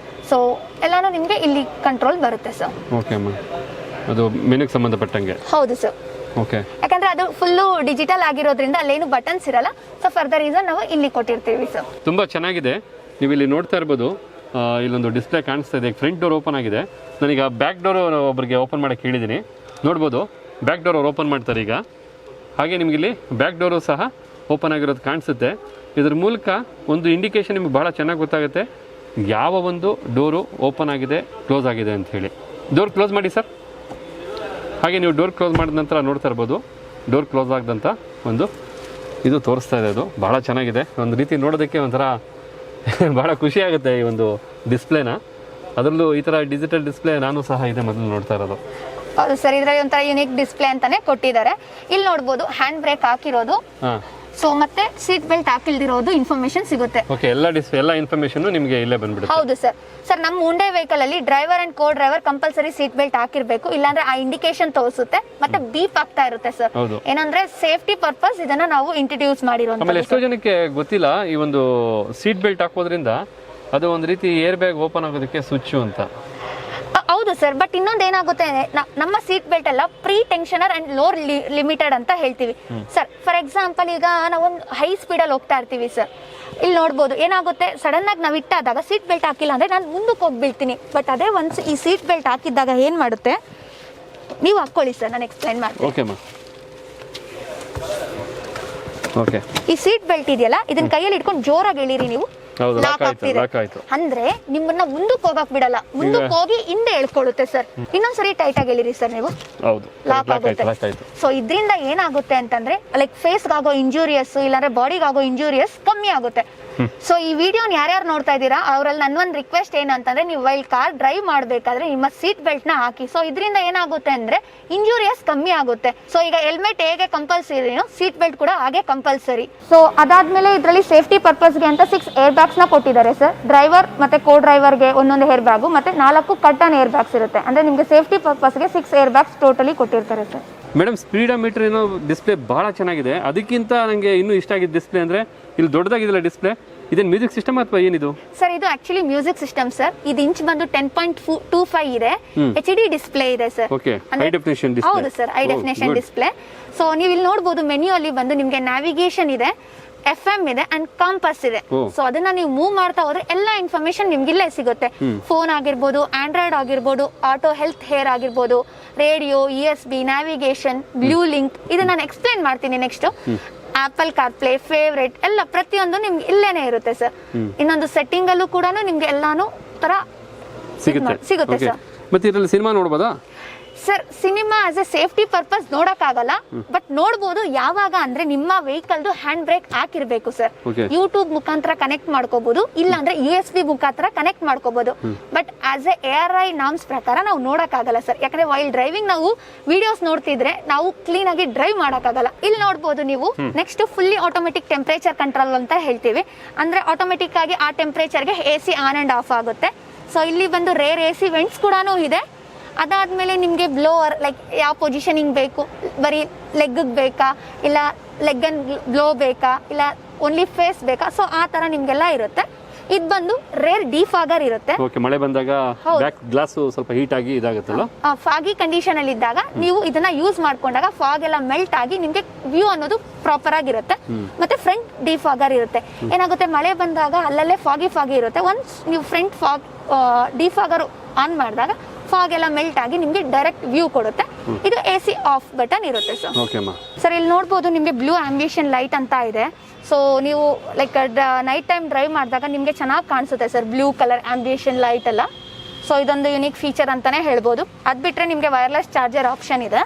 ಸೊ ಎಲ್ಲಾನು ನಿಮ್ಗೆ ಇಲ್ಲಿ ಕಂಟ್ರೋಲ್ ಬರುತ್ತೆ ಸರ್. ಅದು ಮೆನುಗೆ ಸಂಬಂಧಪಟ್ಟಂಗೆ. ಹೌದು ಸರ್. ಯಾಕಂದ್ರೆ ಅದು ಫುಲ್ಲು ಡಿಜಿಟಲ್ ಆಗಿರೋದ್ರಿಂದ ಅಲ್ಲೇನು ಬಟನ್ಸ್ ಇರಲ್ಲ. ಸೊ ಫಾರ್ ದ ರೀಸನ್ ನಾವು ಇಲ್ಲಿ ಕೊಟ್ಟಿರ್ತೀವಿ ಸರ್. ತುಂಬಾ ಚೆನ್ನಾಗಿದೆ. ನೀವು ಇಲ್ಲಿ ನೋಡ್ತಾ ಇರ್ಬೋದು, ಇಲ್ಲೊಂದು ಡಿಸ್ಪ್ಲೇ ಕಾಣಿಸ್ತಾ ಇದೆ. ಫ್ರಂಟ್ ಡೋರ್ ಓಪನ್ ಆಗಿದೆ. ನಾನೀಗ ಬ್ಯಾಕ್ ಡೋರ್ ಒಬ್ಬರಿಗೆ ಓಪನ್ ಮಾಡಕ್ಕೆ ಹೇಳಿದ್ದೀನಿ. ನೋಡ್ಬೋದು, ಬ್ಯಾಕ್ ಡೋರ್ ಅವ್ರು ಓಪನ್ ಮಾಡ್ತಾರೆ ಈಗ. ಹಾಗೆ ನಿಮ್ಗೆ ಇಲ್ಲಿ ಬ್ಯಾಕ್ ಡೋರು ಸಹ ಓಪನ್ ಆಗಿರೋದು ಕಾಣಿಸುತ್ತೆ. ಇದ್ರ ಮೂಲಕ ಒಂದು ಇಂಡಿಕೇಶನ್ ನಿಮ್ಗೆ ಬಹಳ ಚೆನ್ನಾಗಿ ಗೊತ್ತಾಗುತ್ತೆ, ಯಾವ ಒಂದು ಡೋರು ಓಪನ್ ಆಗಿದೆ, ಕ್ಲೋಸ್ ಆಗಿದೆ ಅಂತ ಹೇಳಿ. ಡೋರ್ ಕ್ಲೋಸ್ ಮಾಡಿ ಸರ್. ಹಾಗೆ ನೀವು ಡೋರ್ ಕ್ಲೋಸ್ ಮಾಡಿದ ನಂತರ ನೋಡ್ತಾ ಇರ್ಬೋದು, ಡೋರ್ ಕ್ಲೋಸ್ ಆಗದಂಥ ಒಂದು ಇದು ತೋರಿಸ್ತಾ ಇದೆ. ಅದು ಭಾಳ ಚೆನ್ನಾಗಿದೆ. ಒಂದು ರೀತಿ ನೋಡೋದಕ್ಕೆ ಒಂಥರ ಭಾಳ ಖುಷಿ ಆಗುತ್ತೆ ಈ ಒಂದು ಡಿಸ್ಪ್ಲೇನ. ಅದರಲ್ಲೂ ಈ ಥರ ಡಿಜಿಟಲ್ ಡಿಸ್ಪ್ಲೇ ನಾನು ಸಹ ಇದೆ ಮೊದಲು ನೋಡ್ತಾ ಇರೋದು. ಹೌದು ಸರ್, ಇದರಲ್ಲಿ ಒಂಥರ ಯುನಿಕ್ ಡಿಸ್ಪ್ಲೇ ಅಂತಾನೆ ಕೊಟ್ಟಿದ್ದಾರೆ. ಇಲ್ಲಿ ನೋಡ್ಬೋದು ಹ್ಯಾಂಡ್ ಬ್ರೇಕ್ ಹಾಕಿರೋದು. ಸೊ ಮತ್ತೆ ಸೀಟ್ ಬೆಲ್ಟ್ ಹಾಕಿಲ್ದಿರೋದು ಇನ್ಫಾರ್ಮೇಶನ್ ಸಿಗುತ್ತೆ. ಓಕೆ, ಎಲ್ಲ ಇನ್ಫಾರ್ಮೇಶನ್ ನಿಮಗೆ ಇಲ್ಲೇ ಬಂದ್ಬಿಡುತ್ತೆ. ಹೌದು ಸರ್. ಸರ್ ನಮ್ಮ ಮುಂಡೆ ವೆಹಿಕಲ್ ಅಲ್ಲಿ driver and co driver compulsory seat belt ಹಾಕಿರ್ಬೇಕು, ಇಲ್ಲಾಂದ್ರೆ ಆ ಇಂಡಿಕೇಶನ್ ತೋರಿಸುತ್ತೆ ಮತ್ತೆ ಬೀಪ್ ಆಗ್ತಾ ಇರುತ್ತೆ ಸರ್. ಏನಂದ್ರೆ ಸೇಫ್ಟಿ ಪರ್ಪಸ್ ಇದನ್ನ ನಾವು ಇಂಟ್ರೊಡ್ಯೂಸ್ ಮಾಡಿರೋದು. ಆಮೇಲೆ ಎಷ್ಟೋ ಜನಕ್ಕೆ ಗೊತ್ತಿಲ್ಲ, ಈ ಒಂದು ಸೀಟ್ ಬೆಲ್ಟ್ ಹಾಕೋದ್ರಿಂದ ಅದು ಒಂದು ರೀತಿ ಏರ್ ಬ್ಯಾಗ್ ಓಪನ್ ಆಗೋದಕ್ಕೆ ಸ್ವಿಚ್ ಅಂತ. ಹೌದು ಸರ್, ಬಟ್ ಇನ್ನೊಂದು ಏನಾಗುತ್ತೆ, ನಮ್ಮ ಸೀಟ್ ಬೆಲ್ಟ್ ಎಲ್ಲ pre tensioner and lower limited ಅಂತ ಹೇಳ್ತೀವಿ ಸರ್. ಫಾರ್ ಎಕ್ಸಾಂಪಲ್ ಈಗ ನಾವೊಂದು ಹೈ ಸ್ಪೀಡಲ್ಲಿ ಹೋಗ್ತಾ ಇರ್ತೀವಿ ಸರ್, ಇಲ್ಲಿ ನೋಡ್ಬೋದು ಏನಾಗುತ್ತೆ, ಸಡನ್ ಆಗಿ ನಾವು ಇಟ್ಟಾದಾಗ ಸೀಟ್ ಬೆಲ್ಟ್ ಹಾಕಿಲ್ಲ ಅಂದ್ರೆ ನಾನು ಮುಂದಕ್ಕೆ ಹೋಗಿ ಬೀಳ್ತೀನಿ. ಬಟ್ ಅದೇ ಒನ್ಸ್ ಈ ಸೀಟ್ ಬೆಲ್ಟ್ ಹಾಕಿದ್ದಾಗ ಏನ್ ಮಾಡುತ್ತೆ, ನೀವು ಹಾಕೊಳ್ಳಿ ಸರ್, ನಾನು ಎಕ್ಸ್ಪ್ಲೈನ್ ಮಾಡ್ತೀನಿ. ಈ ಸೀಟ್ ಬೆಲ್ಟ್ ಇದೆಯಲ್ಲ, ಇದನ್ನ ಕೈಯಲ್ಲಿ ಇಟ್ಕೊಂಡು ಜೋರಾಗಿ ಎಳೀರಿ ನೀವು. ಲಾಕ್ ಆಗ್ತಿದೆ ಅಂದ್ರೆ ನಿಮ್ಮನ್ನ ಮುಂದಕ್ಕೆ ಹೋಗಕ್ ಬಿಡಲ್ಲ, ಮುಂದಕ್ಕೆ ಹೋಗಿ ಹಿಂದೆ ಎಳ್ಕೊಳ್ಳುತ್ತೆ ಸರ್. ಇನ್ನೊಂದ್ಸರಿ ಟೈಟ್ ಆಗಿ ಎಳಿರಿ ಸರ್ ನೀವು, ಲಾಕ್ ಆಗುತ್ತೆ. ಸೊ ಇದ್ರಿಂದ ಏನಾಗುತ್ತೆ ಅಂತಂದ್ರೆ ಲೈಕ್ ಫೇಸ್ಗಾಗೋ ಇಂಜೂರಿಯಸ್ ಇಲ್ಲಾಂದ್ರೆ ಬಾಡಿಗಾಗೋ ಇಂಜೂರಿಯಸ್ ಕಮ್ಮಿ ಆಗುತ್ತೆ. ಸೊ ಈ ವಿಡಿಯೋನ ಯಾರ್ಯಾರು ನೋಡ್ತಾ ಇದ್ದೀರಾ ಅವರಲ್ಲಿ ನನ್ನೊಂದು ರಿಕ್ವೆಸ್ಟ್ ಏನಂತಂದ್ರೆ, ನೀವು ವೈಲ್ ಕಾರ್ ಡ್ರೈವ್ ಮಾಡಬೇಕಾದ್ರೆ ನಿಮ್ಮ ಸೀಟ್ ಬೆಲ್ಟ್ ನ ಹಾಕಿ. ಸೊ ಇದರಿಂದ ಏನಾಗುತ್ತೆ ಅಂದ್ರೆ ಇಂಜೂರಿಯಸ್ ಕಮ್ಮಿ ಆಗುತ್ತೆ. ಸೊ ಈಗ ಹೆಲ್ಮೆಟ್ ಹೇಗೆ ಕಂಪಲ್ಸರಿನೋ ಸೀಟ್ ಬೆಲ್ಟ್ ಕೂಡ ಹಾಗೆ ಕಂಪಲ್ಸರಿ. ಸೊ ಅದಾದ್ಮೇಲೆ ಇದರಲ್ಲಿ ಸೇಫ್ಟಿ ಪರ್ಪಸ್ಗೆ ಅಂತ 6 ಏರ್ ಬ್ಯಾಗ್ಸ್ ನ ಕೊಟ್ಟಿದ್ದಾರೆ ಸರ್. ಡ್ರೈವರ್ ಮತ್ತೆ ಕೋ ಡ್ರೈವರ್ಗೆ ಒಂದೊಂದು ಏರ್ ಬ್ಯಾಗು ಮತ್ತೆ 4 ಕರ್ಟನ್ ಏರ್ ಬ್ಯಾಗ್ಸ್ ಇರುತ್ತೆ. ಅಂದ್ರೆ ನಿಮಗೆ ಸೇಫ್ಟಿ ಪರ್ಪಸ್ಗೆ 6 ಏರ್ ಬ್ಯಾಗ್ಸ್ ಟೋಟಲಿ ಕೊಟ್ಟಿರ್ತಾರೆ ಸರ್. ಮೇಡಮ್, ಸ್ಪೀಡೋಮೀಟರ್ ಏನೋ ಡಿಸ್ಪ್ಲೇ ಭಾಳ ಚೆನ್ನಾಗಿದೆ. ಅದಕ್ಕಿಂತ ನನಗೆ ಇನ್ನೂ ಇಷ್ಟ ಆಗಿದ್ದ ಡಿಸ್ಪ್ಲೇ ಅಂದರೆ ಇಲ್ಲಿ ದೊಡ್ಡದಾಗಿದೆಲ್ಲ ಡಿಸ್ಪ್ಲೇ. ಇದೇನು ಮ್ಯೂಸಿಕ್ ಸಿಸ್ಟಮ್ ಅಥವಾ ಏನಿದು ಸರ್? ಇದು ಆಕ್ಚುಲಿ ಮ್ಯೂಸಿಕ್ ಸಿಸ್ಟಮ್ ಸರ್. ಇದು ಇಂಚ್ ಬಂದು 10.25 ಇದೆ. HD ಡಿಸ್ಪ್ಲೇ ಇದೆ ಸರ್. High definition display. ಹೌದು sir, high definition display. So ನೀವು ಇಲ್ಲಿ ನೋಡಬಹುದು, ಮೆನ್ಯೂ ಅಲ್ಲಿ ಬಂದು ನಿಮಗೆ ನ್ಯಾವಿಗೇಷನ್ ಇದೆ, FM ಇದೆ ಅಂಡ್ ಕಾಂಪಸ್ ಇದೆ. ಸೊ ಅದನ್ನ ನೀವು ಮೂವ್ ಮಾಡ್ತಾ ಹೋದ್ರೆ ಎಲ್ಲ ಇನ್ಫಾರ್ಮೇಶನ್ ನಿಮ್ಗೆ ಇಲ್ಲೇ ಸಿಗುತ್ತೆ. ಫೋನ್ ಆಗಿರ್ಬೋದು, ಆಂಡ್ರಾಯ್ಡ್ ಆಗಿರ್ಬೋದು, ಆಟೋ ಹೆಲ್ತ್ ಹೇರ್ ಆಗಿರ್ಬೋದು, radio, USB, navigation, blue link. ಇದು ನಾನು ಎಕ್ಸ್ಪ್ಲೈನ್ ಮಾಡ್ತೀನಿ ನೆಕ್ಸ್ಟ್. ಆಪಲ್ ಕಾರ್ಪ್ಲೇ, ಫೇವ್ರೇಟ್ ಎಲ್ಲ ಪ್ರತಿಯೊಂದು ನಿಮ್ಗೆ ಇಲ್ಲೇನೆ ಇರುತ್ತೆ ಸರ್. ಇನ್ನೊಂದು ಸೆಟ್ಟಿಂಗ್ ಅಲ್ಲೂ ಕೂಡ ನಿಮ್ಗೆ ಎಲ್ಲಾನು ತರ ಸಿಗುತ್ತೆ ಸರ್. ಮತ್ತೆ ಇದರಲ್ಲಿ ಸಿನಿಮಾ ನೋಡಬಹುದಾ? Sir cinema as a safety purpose ನೋಡಕ್ಕಾಗಲ್ಲ, ಬಟ್ ನೋಡ್ಬೋದು. ಯಾವಾಗ ಅಂದ್ರೆ ನಿಮ್ಮ ವೆಹಿಕಲ್ದು ಹ್ಯಾಂಡ್ ಬ್ರೇಕ್ ಹಾಕಿರ್ಬೇಕು ಸರ್. ಯೂಟ್ಯೂಬ್ ಮುಖಾಂತರ ಕನೆಕ್ಟ್ ಮಾಡ್ಕೋಬಹುದು, ಇಲ್ಲ ಅಂದ್ರೆ USB ಮುಖಾಂತರ ಕನೆಕ್ಟ್ ಮಾಡ್ಕೋಬಹುದು. But as a ARI norms ಪ್ರಕಾರ ನಾವು ನೋಡಕ್ಕಾಗಲ್ಲ ಸರ್. ಯಾಕಂದ್ರೆ ವೈಲ್ ಡ್ರೈವಿಂಗ್ ನಾವು ವಿಡಿಯೋಸ್ ನೋಡ್ತಿದ್ರೆ ನಾವು ಕ್ಲೀನ್ ಆಗಿ ಡ್ರೈವ್ ಮಾಡಕ್ಕಾಗಲ್ಲ. ಇಲ್ಲಿ ನೋಡ್ಬೋದು ನೀವು. Next fully automatic temperature control ಅಂತ ಹೇಳ್ತೀವಿ. ಅಂದ್ರೆ ಆಟೋಮೆಟಿಕ್ ಆಗಿ ಆ ಟೆಂಪರೇಚರ್ಗೆ AC ಆನ್ ಅಂಡ್ ಆಫ್ ಆಗುತ್ತೆ. ಸೊ ಇಲ್ಲಿ ಬಂದು ರೇರ್ AC ವೆಂಟ್ಸ್ ಕೂಡ ಇದೆ. ಅದಾದ್ಮೇಲೆ ನಿಮಗೆ ಬ್ಲೋವರ್ ಲೈಕ್ ಯಾವ ಪೊಸಿಷನಿಂಗ್ ಬೇಕು, ಬರೀ ಲೆಗ್ ಬೇಕಾ, ಇಲ್ಲ ಲೆಗ್ ಅಂಡ್ ಬ್ಲೋ ಬೇಕಾ, ಇಲ್ಲ ಓನ್ಲಿ ಫೇಸ್ ಬೇಕಾ, ಸೊ ಆ ತರ ನಿಮ್ಗೆಲ್ಲ ಇರುತ್ತೆ. ಇದು ಬಂದು ರೇರ್ ಡಿಫಾಗರ್ ಇರುತ್ತೆ. ಓಕೆ, ಮಳೆ ಬಂದಾಗ ಬ್ಯಾಕ್ ಗ್ಲಾಸ್ ಸ್ವಲ್ಪ ಹೀಟ್ ಆಗಿ ಇದಾಗುತ್ತಲ್ಲ. ಫಾಗಿ ಕಂಡೀಷನ್ ಅಲ್ಲಿ ಇದ್ದಾಗ ನೀವು ಇದನ್ನ ಯೂಸ್ ಮಾಡ್ಕೊಂಡಾಗ ಫಾಗ್ ಎಲ್ಲ ಮೆಲ್ಟ್ ಆಗಿ ನಿಮ್ಗೆ ವ್ಯೂ ಅನ್ನೋದು ಪ್ರಾಪರ್ ಆಗಿರುತ್ತೆ. ಮತ್ತೆ ಫ್ರಂಟ್ ಡಿಫಾಗರ್ ಇರುತ್ತೆ. ಏನಾಗುತ್ತೆ, ಮಳೆ ಬಂದಾಗ ಅಲ್ಲಲ್ಲೇ ಫಾಗಿ ಇರುತ್ತೆ. ಒನ್ಸ್ ನೀವು ಫ್ರಂಟ್ ಫಾಗ್ ಡಿಫಾಗರ್ ಆನ್ ಮಾಡಿದಾಗ ಫಾಗ್ ಎಲ್ಲ ಮೆಲ್ಟ್ ಆಗಿ ನಿಮ್ಗೆ ಡೈರೆಕ್ಟ್ ವ್ಯೂ ಕೊಡುತ್ತೆ. ಇದು AC ಆಫ್ ಬಟನ್ ಇರುತ್ತೆ ಸರ್. ಇಲ್ಲಿ ನೋಡ್ಬೋದು ನಿಮ್ಗೆ ಬ್ಲೂ ಆಂಬಿಷನ್ ಲೈಟ್ ಅಂತ ಇದೆ. ಸೊ ನೀವು ಲೈಕ್ ನೈಟ್ ಟೈಮ್ ಡ್ರೈವ್ ಮಾಡಿದಾಗ ನಿಮ್ಗೆ ಚೆನ್ನಾಗಿ ಕಾಣಿಸುತ್ತೆ sir, blue colour ambition light ಎಲ್ಲ. ಸೊ ಇದೊಂದು ಯುನಿಕ್ ಫೀಚರ್ ಅಂತಾನೆ ಹೇಳ್ಬೋದು. ಅದ್ ಬಿಟ್ರೆ ನಿಮ್ಗೆ ವೈರ್ಲೆಸ್ ಚಾರ್ಜರ್ ಆಪ್ಷನ್ ಇದೆ,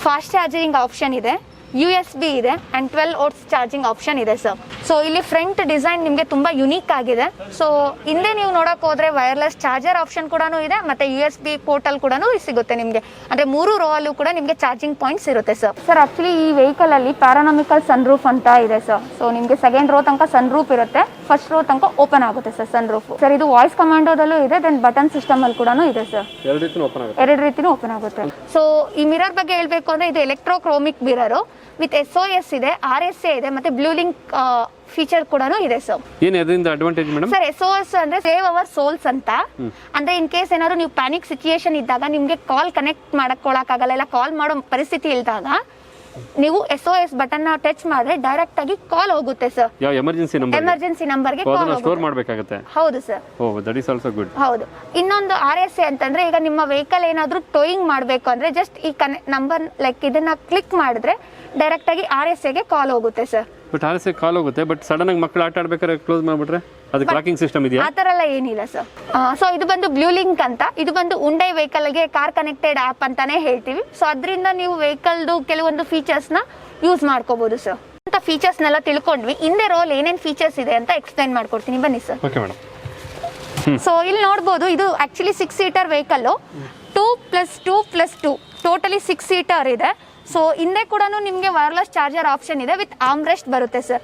ಫಾಸ್ಟ್ ಚಾರ್ಜಿಂಗ್ ಆಪ್ಷನ್ ಇದೆ, USB ಇದೆ ಅಂಡ್ 12 ವೋಲ್ಟ್ಸ್ ಚಾರ್ಜಿಂಗ್ ಆಪ್ಷನ್ ಇದೆ ಸರ್. ಸೊ ಇಲ್ಲಿ ಫ್ರಂಟ್ ಡಿಸೈನ್ ನಿಮಗೆ ತುಂಬಾ ಯುನೀಕ್ ಆಗಿದೆ. ಸೊ ಹಿಂದೆ ನೀವು ನೋಡಕ್ ಹೋದ್ರೆ ವೈರ್ಲೆಸ್ ಚಾರ್ಜರ್ ಆಪ್ಷನ್ ಕೂಡ ಇದೆ, ಮತ್ತೆ USB ಪೋರ್ಟಲ್ ಕೂಡ ಸಿಗುತ್ತೆ ನಿಮಗೆ. ಅಂದ್ರೆ 3 ರೋ ಅಲ್ಲೂ ಕೂಡ ನಿಮಗೆ ಚಾರ್ಜಿಂಗ್ ಪಾಯಿಂಟ್ಸ್ ಇರುತ್ತೆ ಸರ್. ಆಕ್ಚುಲಿ ಈ ವೆಹಿಕಲ್ ಅಲ್ಲಿ ಪ್ಯಾರಾನಮಿಕಲ್ ಸನ್ ರೂಫ್ ಅಂತ ಇದೆ ಸರ್. ಸೊ ನಿಮಗೆ ಸೆಕೆಂಡ್ ರೋ ತನಕ ಸನ್ ರೂಫ್ ಇರುತ್ತೆ, ಫಸ್ಟ್ ರೋ ತನಕ ಓಪನ್ ಆಗುತ್ತೆ ಸರ್ ಸನ್ ರೂಫ್. ಸರ್ ಇದು ವಾಯ್ಸ್ ಕಮಾಂಡೋದಲ್ಲೂ ಇದೆ, ದೆನ್ ಬಟನ್ ಸಿಸ್ಟಮ್ ಅಲ್ಲಿ ಕೂಡ ಇದೆ ಸರ್. ಎರಡು ರೀತಿನೂ ಓಪನ್ ಆಗುತ್ತೆ. ಸೊ ಈ ಮಿರರ್ ಬಗ್ಗೆ ಹೇಳ್ಬೇಕು ಅಂದ್ರೆ ಇದು ಎಲೆಕ್ಟ್ರೋಕ್ರೋಮಿಕ್ ಮಿರರ್ ವಿತ್ SOS ಇದೆ, RSA ಇದೆ, ಮತ್ತೆ ಬ್ಲೂ ಲಿಂಕ್ ಫೀಚರ್ ಕೂಡ ಇದೆ ಸರ್. ಏನು ಅದರಿಂದ ಅಡ್ವಾಂಟೇಜ್ ಮೇಡಮ್? ಸರ್ SOS ಅಂದ್ರೆ ಸೇವ್ ಅವರ್ ಸೋಲ್ಸ್ ಅಂತ. ಅಂದ್ರೆ ಇನ್ ಕೇಸ್ ಏನಾದ್ರು ನೀವು ಪ್ಯಾನಿಕ್ ಸಿಚುಯೇಷನ್ ಇದ್ದಾಗ ನಿಮ್ಗೆ ಕಾಲ್ ಕನೆಕ್ಟ್ ಮಾಡಕ್ಕೊಳಕ್ಕಾಗಲ್ಲ, ಇಲ್ಲ ಕಾಲ್ ಮಾಡೋ ಪರಿಸ್ಥಿತಿ ಇಲ್ದಾಗ ನೀವು SOS ಬಟನ್ ನ ಟಚ್ ಮಾಡಿದ್ರೆ ಡೈರೆಕ್ಟ್ ಆಗಿ ಕಾಲ್ ಹೋಗುತ್ತೆ ಸರ್. ಎಮರ್ಜೆನ್ಸಿ ನಂಬರ್ಗೆ ಕಾಲ್ ಸ್ಟೋರ್ ಮಾಡಬೇಕಾಗುತ್ತೆ. ಹೌದು sir. Oh, that is also good. ಹೌದು. ಇನ್ನೊಂದು RSA ಅಂತಂದ್ರೆ ಈಗ ನಿಮ್ಮ ವೆಹಿಕಲ್ ಏನಾದ್ರೂ ಟೋಯಿಂಗ್ ಮಾಡಬೇಕು ಅಂದ್ರೆ ಜಸ್ಟ್ ಈ ನಂಬರ್ ಲೈಕ್ ಇದನ್ನ ಕ್ಲಿಕ್ ಮಾಡಿದ್ರೆ ಡೈರೆಕ್ಟ್ ಆಗಿ RSA ಗೆ ಕಾಲ್ ಹೋಗುತ್ತೆ ಸರ್. ಬಟ್ RSA ಕಾಲ್ ಹೋಗುತ್ತೆ, ಬಟ್ ಸಡನ್ ಆಗಿ ಮಕ್ಕಳು ಆಟ ಆಡ್ಬೇಕಾದ್ರೆ ಕ್ಲೋಸ್ ಮಾಡ್ಬಿಟ್ರೆ ಅದಕ್ಕೆ ಲಾಕಿಂಗ್ ಸಿಸ್ಟಮ್ ಇದೆಯಾ? ಆ ತರ ಎಲ್ಲ ಏನಿಲ್ಲ ಸರ್. ಸೊ ಇದು ಬಂದು ಬ್ಲೂ ಲಿಂಕ್ ಅಂತ. ಇದು ಬಂದು ಉಂಡೈ ವೆಹಿಕಲ್ ಗೆ ಕಾರ್ ಕನೆಕ್ಟೆಡ್ ಆಪ್ ಅಂತಾನೆ ಹೇಳ್ತೀವಿ. ಸೊ ಅದರಿಂದ ನೀವು ವೆಹಿಕಲ್ದು ಕೆಲವೊಂದು ಫೀಚರ್ಸ್ ನ ಯೂಸ್ ಮಾಡ್ಕೋಬಹುದು ಸರ್. ಅಂತ ಫೀಚರ್ಸ್ ನೆಲ್ಲ ತಿಳ್ಕೊಂಡ್ವಿ. ಹಿಂದೆ ರೋಲ್ ಏನೇನ್ ಫೀಚರ್ಸ್ ಇದೆ ಅಂತ ಎಕ್ಸ್ಪ್ಲೈನ್ ಮಾಡ್ಕೊಡ್ತೀನಿ, ಬನ್ನಿ ಸರ್. Okay madam. ಸೊ ಇಲ್ಲಿ ನೋಡ್ಬೋದು, ಇದು actually 6 seater vehicle, 2+2+2 totally 6 seater ಇದೆ. ಸೊ ಹಿಂದೆ ಕೂಡ ನಿಮಗೆ ವೈರ್ಲೆಸ್ ಚಾರ್ಜರ್ ಆಪ್ಷನ್ ಇದೆ ವಿತ್ ಆರ್ಮ್ ರೆಸ್ಟ್ ಬರುತ್ತೆ ಸರ್.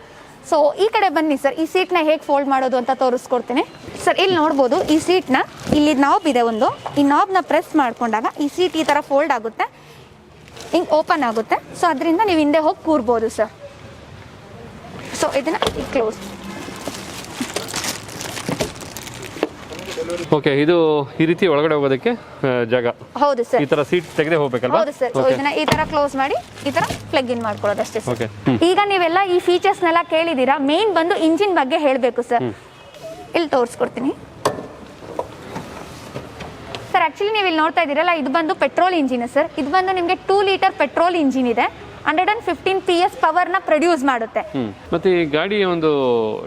ಸೊ ಈ ಕಡೆ ಬನ್ನಿ ಸರ್, ಈ ಸೀಟ್ನ ಹೇಗೆ ಫೋಲ್ಡ್ ಮಾಡೋದು ಅಂತ ತೋರಿಸ್ಕೊಡ್ತೀನಿ ಸರ್. ಇಲ್ಲಿ ನೋಡ್ಬೋದು, ಈ ಸೀಟ್ನ ಇಲ್ಲಿ ನಾಬ್ ಇದೆ ಒಂದು, ಈ ನಾಬ್ನ ಪ್ರೆಸ್ ಮಾಡ್ಕೊಂಡಾಗ ಈ ಸೀಟ್ ಈ ಥರ ಫೋಲ್ಡ್ ಆಗುತ್ತೆ, ಹಿಂಗೆ ಓಪನ್ ಆಗುತ್ತೆ. ಸೊ ಅದರಿಂದ ನೀವು ಹಿಂದೆ ಹೋಗಿ ಕೂರ್ಬೋದು ಸರ್. ಸೊ ಇದನ್ನ ಕ್ಲೋಸ್. ಓಕೆ, ಇದು ಈ ರೀತಿ ಒಳಗಡೆ ಹೋಗೋದಕ್ಕೆ ಜಾಗ. ಹೌದು ಸರ್. ಈ ತರ ಸೀಟ್ ತೆಗೆದೇ ಹೋಗ್ಬೇಕಲ್ವಾ? ಹೌದು ಸರ್. ಇದನ್ನ ಈ ತರ ಕ್ಲೋಸ್ ಮಾಡಿ ಈ ತರ ಪ್ಲಗ್ ಇನ್ ಮಾಡ್ಕೊಳ್ಳೋದು ಅಷ್ಟೇ ಸರ್. ಈಗ ನೀವೆಲ್ಲ ಈ ಫೀಚರ್ಸ್ ನೆಲ್ಲ ಕೇಳಿದೀರಾ. ಮೇನ್ ಬಂದು ಇಂಜಿನ್ ಬಗ್ಗೆ ಹೇಳಬೇಕು ಸರ್. ಇಲ್ಲಿ ತೋರಿಸ್ಕೊಡ್ತೀನಿ ಸರ್. ಆಕ್ಚುಲಿ ನೀವು ಇಲ್ಲಿ ನೋಡ್ತಾ ಇದ್ದೀರಲ್ಲ, ಇದು ಬಂದು ಪೆಟ್ರೋಲ್ ಇಂಜಿನ್ ಸರ್. ಇದು ಬಂದು ನಿಮಗೆ 2 ಲೀಟರ್ ಪೆಟ್ರೋಲ್ ಇಂಜಿನ್ ಇದೆ. 115 PS ಪವರ್ ನ ಪ್ರೊಡ್ಯೂಸ್ ಮಾಡುತ್ತೆ. ಮತ್ತೆ ಈ ಗಾಡಿ ಒಂದು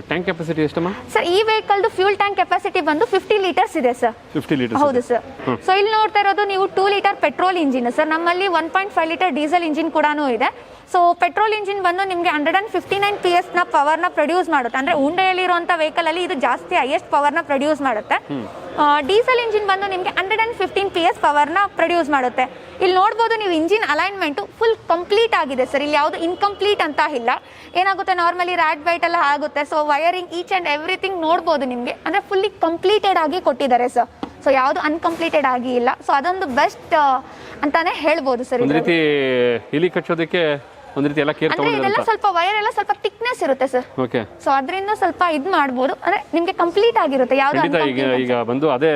ಟ್ಯಾಂಕ್ ಕೆಪಾಸಿಟಿ ಎಷ್ಟಮ್ಮ ಸರ್? ಈ ವೆಹಿಕಲ್ ಫ್ಯೂಲ್ ಟ್ಯಾಂಕ್ ಕೆಪಾಸಿಟಿ ಬಂದು 50 ಲೀಟರ್ಸ್ ಇದೆ ಸರ್. 50 ಲೀಟರ್ಸ್. ಹೌದು ಸರ್. ಸೊ ಇಲ್ಲಿ ನೋಡ್ತಾ ಇರೋದು ನೀವು 2 ಲೀಟರ್ ಪೆಟ್ರೋಲ್ ಇಂಜಿನ್ ಸರ್. ನಮ್ಮಲ್ಲಿ 1.5 ಲೀಟರ್ ಡೀಸೆಲ್ ಇಂಜಿನ್ ಕೂಡ ಇದೆ. ಸೊ ಪೆಟ್ರೋಲ್ ಇಂಜಿನ್ ಬಂದು ನಿಮಗೆ 159 PS ನ ಪವರ್ ನ ಪ್ರೊಡ್ಯೂಸ್ ಮಾಡುತ್ತೆ. ಅಂದ್ರೆ ಉಂಡೆಯಲ್ಲಿರುವಂತ ವೆಹಿಕಲ್ ಅಲ್ಲಿ ಇದು ಜಾಸ್ತಿ ಹೈಯೆಸ್ಟ್ ಪವರ್ ನ ಪ್ರೊಡ್ಯೂಸ್ ಮಾಡುತ್ತೆ. ಡೀಸೆಲ್ ಇಂಜಿನ್ ಬಂದು ನಿಮಗೆ 115 PS ಪವರ್ ನ ಪ್ರೊಡ್ಯೂಸ್ ಮಾಡುತ್ತೆ. ಇಲ್ಲಿ ನೋಡ್ಬೋದು ನೀವು, ಇಂಜಿನ್ ಅಲೈನ್ಮೆಂಟ್ ಫುಲ್ ಕಂಪ್ಲೀಟ್ ಆಗಿದೆ ಸರ್. ಇಲ್ಲಿ ಯಾವುದು ಇನ್ಕಂಪ್ಲೀಟ್ ಅಂತ ಇಲ್ಲ. ಏನಾಗುತ್ತೆ, ನಾರ್ಮಲಿ ರ್ಯಾಟ್ ಬೈಟ್ ಎಲ್ಲ ಆಗುತ್ತೆ. So wiring each and everything ನೋಡ್ಬೋದು ನಿಮಗೆ. ಅಂದ್ರೆ ಫುಲ್ಲಿ ಕಂಪ್ಲೀಟೆಡ್ ಆಗಿ ಕೊಟ್ಟಿದ್ದಾರೆ ಸರ್. ಸೊ ಯಾವುದು ಅನ್ಕಂಪ್ಲೀಟೆಡ್ ಆಗಿ ಇಲ್ಲ. ಸೊ ಅದೊಂದು ಬೆಸ್ಟ್ ಅಂತಾನೆ ಹೇಳ್ಬೋದು ಸರ್. ಒಂದು ರೀತಿ ಇಲಿ ಕಚ್ಚೋದಕ್ಕೆ ಒಂದು ರೀತಿ ಎಲ್ಲ ಕೇರ್ ತಗೊಂಡಿದ್ದಾರೆ. ಇದೆಲ್ಲ ಸ್ವಲ್ಪ ವೈರ್ ಎಲ್ಲ ಸ್ವಲ್ಪ ಥಿಕ್ನೆಸ್ ಇರುತ್ತೆ ಸರ್. ಓಕೆ. ಸೊ ಅದರಿಂದ ಸ್ವಲ್ಪ ಇದು ಮಾಡಬಹುದು. ಅಂದ್ರೆ ನಿಮಗೆ ಕಂಪ್ಲೀಟ್ ಆಗಿರುತ್ತೆ. ಯಾವುದು ಈಗ ಬಂದು ಅದೇ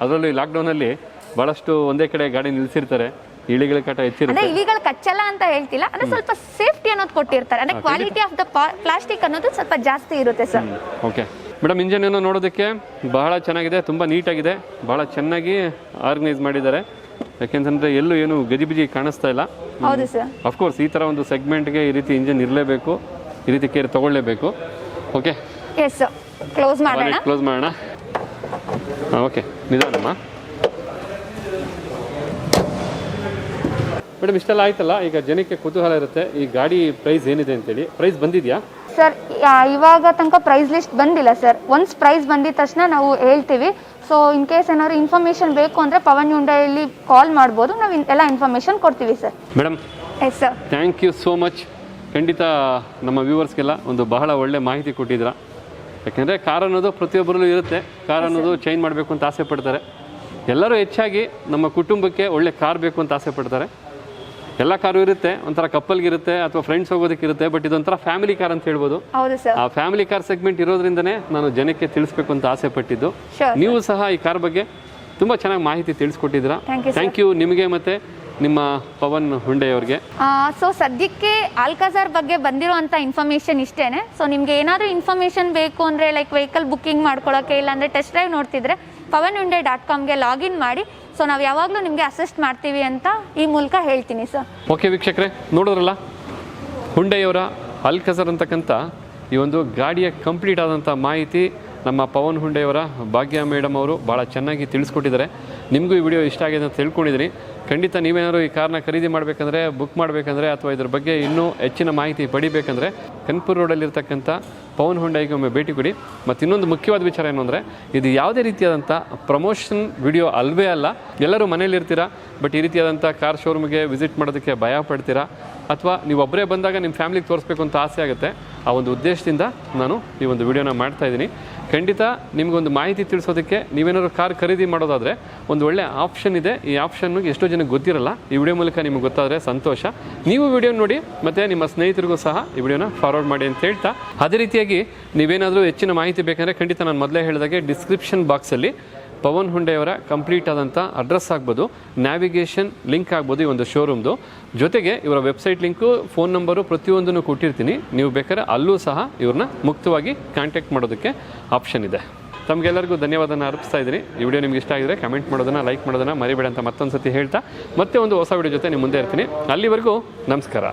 ಅದರಲ್ಲಿ ಲಾಕ್ ಡೌನ್ ಅಲ್ಲಿ ಬಹಳಷ್ಟು ಒಂದೇ ಕಡೆ ಗಾಡಿ ನಿಲ್ಸಿರ್ತಾರೆ, ಇಲಿಗಳ ಕಾಟ ಹೆಚ್ಚಿರುತ್ತೆ. ಅಂದ್ರೆ ಇಲಿಗಳು ಕಚ್ಚಲ್ಲ ಅಂತ ಹೇಳ್ತಿಲ್ಲ, ಅಂದ್ರೆ ಸ್ವಲ್ಪ ಸೇಫ್ಟಿ ಅನ್ನೋದು ಕೊಟ್ಟಿರ್ತಾರೆ. ಅಂದ್ರೆ ಕ್ವಾಲಿಟಿ ಆಫ್ ದ ಪ್ಲಾಸ್ಟಿಕ್ ಅನ್ನೋದು ಸ್ವಲ್ಪ ಜಾಸ್ತಿ ಇರುತ್ತೆ ಸರ್. ಓಕೆ ಮೇಡಮ್, ಇಂಜಿನ್ ಏನೋ ನೋಡೋದಕ್ಕೆ ಬಹಳ ಚೆನ್ನಾಗಿದೆ, ತುಂಬ ನೀಟಾಗಿದೆ, ಬಹಳ ಚೆನ್ನಾಗಿ ಆರ್ಗನೈಸ್ ಮಾಡಿದ್ದಾರೆ. ಯಾಕೆಂತಂದ್ರೆ ಎಲ್ಲೂ ಏನು ಗಜಿಬಿಜಿ ಕಾಣಿಸ್ತಾ ಇಲ್ಲ. ಹೌದು ಸರ್. ಅಫ್ಕೋರ್ಸ್ ಈ ಥರ ಒಂದು ಸೆಗ್ಮೆಂಟ್ಗೆ ಈ ರೀತಿ ಇಂಜಿನ್ ಇರಲೇಬೇಕು, ಈ ರೀತಿ ಕೇರ್ ತಗೊಳ್ಳೇಬೇಕು. Okay, yes sir. ಕ್ಲೋಸ್ ಮಾಡೋಣ. ಓಕೆ, ನಿಧಾನಮ್ಮ. ಮೇಡಮ್ ಇಷ್ಟೆಲ್ಲ ಆಯ್ತಲ್ಲ, ಈಗ ಜನಕ್ಕೆ ಕುತೂಹಲ ಇರುತ್ತೆ ಈ ಗಾಡಿ ಪ್ರೈಸ್ ಏನಿದೆ ಅಂತೇಳಿ. ಪ್ರೈಸ್ ಬಂದಿದೆಯಾ ಸರ್? ಇವಾಗ ತನಕ ಪ್ರೈಸ್ ಲಿಸ್ಟ್ ಬಂದಿಲ್ಲ ಸರ್. ಒನ್ಸ್ ಪ್ರೈಸ್ ಬಂದಿದ ತಕ್ಷಣ ನಾವು ಹೇಳ್ತೀವಿ. ಸೊ ಇನ್ ಕೇಸ್ ಏನಾದ್ರು ಇನ್ಫಾರ್ಮೇಷನ್ ಬೇಕು ಅಂದರೆ ಪವನ್ ಹುಂಡೈಯಲ್ಲಿ ಕಾಲ್ ಮಾಡ್ಬೋದು, ನಾವು ಎಲ್ಲ ಇನ್ಫಾರ್ಮೇಷನ್ ಕೊಡ್ತೀವಿ sir. Madam yes sir, thank you so much. ಖಂಡಿತ ನಮ್ಮ ವ್ಯೂವರ್ಸ್ಗೆಲ್ಲ ಒಂದು ಬಹಳ ಒಳ್ಳೆ ಮಾಹಿತಿ ಕೊಟ್ಟಿದ್ದೀರಾ. ಯಾಕೆಂದರೆ ಕಾರ್ ಅನ್ನೋದು ಪ್ರತಿಯೊಬ್ಬರಲ್ಲೂ ಇರುತ್ತೆ, ಕಾರ್ ಅನ್ನೋದು ಚೇಂಜ್ ಮಾಡಬೇಕು ಅಂತ ಆಸೆ ಪಡ್ತಾರೆ. ಎಲ್ಲರೂ ಹೆಚ್ಚಾಗಿ ನಮ್ಮ ಕುಟುಂಬಕ್ಕೆ ಒಳ್ಳೆ ಕಾರ್ ಬೇಕು ಅಂತ ಆಸೆ ಪಡ್ತಾರೆ. ಎಲ್ಲ ಕಾರು ಇರುತ್ತೆ, ಒಂಥರ ಕಪ್ಪಲ್ಗಿರುತ್ತೆ ಅಥವಾ ಫ್ರೆಂಡ್ಸ್ ಹೋಗೋದಕ್ಕಿರುತ್ತೆ, ಬಟ್ ಇದೊಂಥರ ಫ್ಯಾಮಿಲಿ ಕಾರ್ ಅಂತ ಹೇಳ್ಬೋದು. ಹೌದು ಸರ್. ಆ ಫ್ಯಾಮಿಲಿ ಕಾರ್ ಸೆಗ್ಮೆಂಟ್ ಇರೋದ್ರಿಂದನೇ ನಾನು ಜನಕ್ಕೆ ತಿಳಿಸ್ಬೇಕು ಅಂತ ಆಸೆ ಪಟ್ಟಿದ್ದು. ನೀವು ಸಹ ಈ ಕಾರ್ ಬಗ್ಗೆ ತುಂಬ ಚೆನ್ನಾಗಿ ಮಾಹಿತಿ ತಿಳಿಸ್ಕೊಟ್ಟಿದ್ದೀರಾ. ಥ್ಯಾಂಕ್ ಯು ನಿಮಗೆ ಮತ್ತು ನಿಮ್ಮ ಪವನ್ ಹುಂಡೈ ಅವ್ರಿಗೆ. ಸೊ ಸದ್ಯಕ್ಕೆ ಆಲ್ಕಾಜಾರ್ ಬಗ್ಗೆ ಬಂದಿರೋಂಥ ಇನ್ಫಾರ್ಮೇಷನ್ ಇಷ್ಟೇನೆ. ಸೊ ನಿಮಗೆ ಏನಾದರೂ ಇನ್ಫಾರ್ಮೇಷನ್ ಬೇಕು ಅಂದರೆ ಲೈಕ್ ವೆಹಿಕಲ್ ಬುಕ್ಕಿಂಗ್ ಮಾಡ್ಕೊಳ್ಳೋಕ್ಕೆ ಇಲ್ಲಾಂದರೆ ಟೆಸ್ಟ್ ಡ್ರೈವ್ ನೋಡ್ತಿದ್ರೆ pawanhyundai.comಗೆ ಲಾಗಿನ್ ಮಾಡಿ. ಸೊ ನಾವು ಯಾವಾಗಲೂ ನಿಮಗೆ ಅಸಿಸ್ಟ್ ಮಾಡ್ತೀವಿ ಅಂತ ಈ ಮೂಲಕ ಹೇಳ್ತೀನಿ ಸರ್. ಓಕೆ ವೀಕ್ಷಕರೇ, ನೋಡಿದ್ರಲ್ಲ ಹುಂಡೈ ಅವರ ಆಲ್ಕಾಜಾರ್ ಅಂತಕ್ಕಂಥ ಈ ಒಂದು ಗಾಡಿಯ ಕಂಪ್ಲೀಟ್ ಆದಂಥ ಮಾಹಿತಿ ನಮ್ಮ ಪವನ್ ಹುಂಡೈ ಅವರ ಭಾಗ್ಯ ಮೇಡಮ್ ಅವರು ಭಾಳ ಚೆನ್ನಾಗಿ ತಿಳಿಸ್ಕೊಟ್ಟಿದ್ದಾರೆ. ನಿಮಗೂ ಈ ವಿಡಿಯೋ ಇಷ್ಟ ಆಗಿದೆ ಅಂತ ತಿಳ್ಕೊಂಡಿದ್ದೀನಿ. ಖಂಡಿತ ನೀವೇನಾದ್ರು ಈ ಕಾರ್ನ ಖರೀದಿ ಮಾಡಬೇಕಂದ್ರೆ, ಬುಕ್ ಮಾಡಬೇಕಂದ್ರೆ ಅಥವಾ ಇದ್ರ ಬಗ್ಗೆ ಇನ್ನೂ ಹೆಚ್ಚಿನ ಮಾಹಿತಿ ಪಡಿಬೇಕಂದ್ರೆ ಕನ್ಪುರ್ ರೋಡಲ್ಲಿರ್ತಕ್ಕಂಥ ಪವನ್ ಹುಂಡೈಗೆ ಒಮ್ಮೆ ಭೇಟಿ ಕೊಡಿ. ಮತ್ತು ಇನ್ನೊಂದು ಮುಖ್ಯವಾದ ವಿಚಾರ ಏನು ಅಂದರೆ, ಇದು ಯಾವುದೇ ರೀತಿಯಾದಂಥ ಪ್ರಮೋಷನ್ ವಿಡಿಯೋ ಅಲ್ವೇ ಅಲ್ಲ. ಎಲ್ಲರೂ ಮನೇಲಿರ್ತೀರಾ, ಬಟ್ ಈ ರೀತಿಯಾದಂಥ ಕಾರ್ ಶೋರೂಮ್ಗೆ ವಿಸಿಟ್ ಮಾಡೋದಕ್ಕೆ ಭಯ ಪಡ್ತೀರಾ, ಅಥವಾ ನೀವು ಒಬ್ಬರೇ ಬಂದಾಗ ನಿಮ್ಮ ಫ್ಯಾಮಿಲಿಗೆ ತೋರಿಸ್ಬೇಕು ಅಂತ ಆಸೆ ಆಗುತ್ತೆ. ಆ ಒಂದು ಉದ್ದೇಶದಿಂದ ನಾನು ಈ ಒಂದು ವಿಡಿಯೋನ ಮಾಡ್ತಾಯಿದ್ದೀನಿ. ಖಂಡಿತ ನಿಮಗೊಂದು ಮಾಹಿತಿ ತಿಳಿಸೋದಕ್ಕೆ, ನೀವೇನಾದ್ರು ಕಾರ್ ಖರೀದಿ ಮಾಡೋದಾದರೆ ಒಂದು ಒಳ್ಳೆ ಆಪ್ಷನ್ ಇದೆ. ಈ ಆಪ್ಷನ್ಗೆ ಎಷ್ಟೋ ಜನಕ್ಕೆ ಗೊತ್ತಿರಲ್ಲ. ಈ ವಿಡಿಯೋ ಮೂಲಕ ನಿಮಗೆ ಗೊತ್ತಾದರೆ ಸಂತೋಷ. ನೀವು ವಿಡಿಯೋ ನೋಡಿ ಮತ್ತು ನಿಮ್ಮ ಸ್ನೇಹಿತರಿಗೂ ಸಹ ಈ ವಿಡಿಯೋನ ಫಾರ್ವರ್ಡ್ ಮಾಡಿ ಅಂತ ಹೇಳ್ತಾ, ಅದೇ ರೀತಿಯಾಗಿ ನೀವೇನಾದರೂ ಹೆಚ್ಚಿನ ಮಾಹಿತಿ ಬೇಕಂದರೆ ಖಂಡಿತ ನಾನು ಮೊದಲೇ ಹೇಳಿದಾಗೆ ಡಿಸ್ಕ್ರಿಪ್ಷನ್ ಬಾಕ್ಸಲ್ಲಿ ಪವನ್ ಹುಂಡೈ ಅವರ ಕಂಪ್ಲೀಟ್ ಆದಂಥ ಅಡ್ರೆಸ್ ಆಗ್ಬೋದು, ನ್ಯಾವಿಗೇಷನ್ ಲಿಂಕ್ ಆಗ್ಬೋದು ಈ ಒಂದು ಶೋರೂಮ್ದು. ಜೊತೆಗೆ ಇವರ ವೆಬ್ಸೈಟ್ ಲಿಂಕು, ಫೋನ್ ನಂಬರು ಪ್ರತಿಯೊಂದನ್ನು ಕೊಟ್ಟಿರ್ತೀನಿ. ನೀವು ಬೇಕಾದ್ರೆ ಅಲ್ಲೂ ಸಹ ಇವ್ರನ್ನ ಮುಕ್ತವಾಗಿ ಕಾಂಟ್ಯಾಕ್ಟ್ ಮಾಡೋದಕ್ಕೆ ಆಪ್ಷನ್ ಇದೆ. ತಮಗೆಲ್ಲರಿಗೂ ಧನ್ಯವಾದನ ಅರ್ಪಿಸ್ತಾ ಇದ್ದೀನಿ. ಈ ವಿಡಿಯೋ ನಿಮ್ಗೆ ಇಷ್ಟ ಆಗಿದ್ರೆ ಕಮೆಂಟ್ ಮಾಡೋದನ್ನು, ಲೈಕ್ ಮಾಡೋದನ್ನು ಮರಿಬೇಡ ಅಂತ ಮತ್ತೊಂದು ಸತಿ ಹೇಳ್ತಾ ಮತ್ತೆ ಒಂದು ಹೊಸ ವಿಡಿಯೋ ಜೊತೆ ನಿಮ್ಮ ಮುಂದೆ ಇರ್ತೀನಿ. ಅಲ್ಲಿವರೆಗೂ ನಮಸ್ಕಾರ.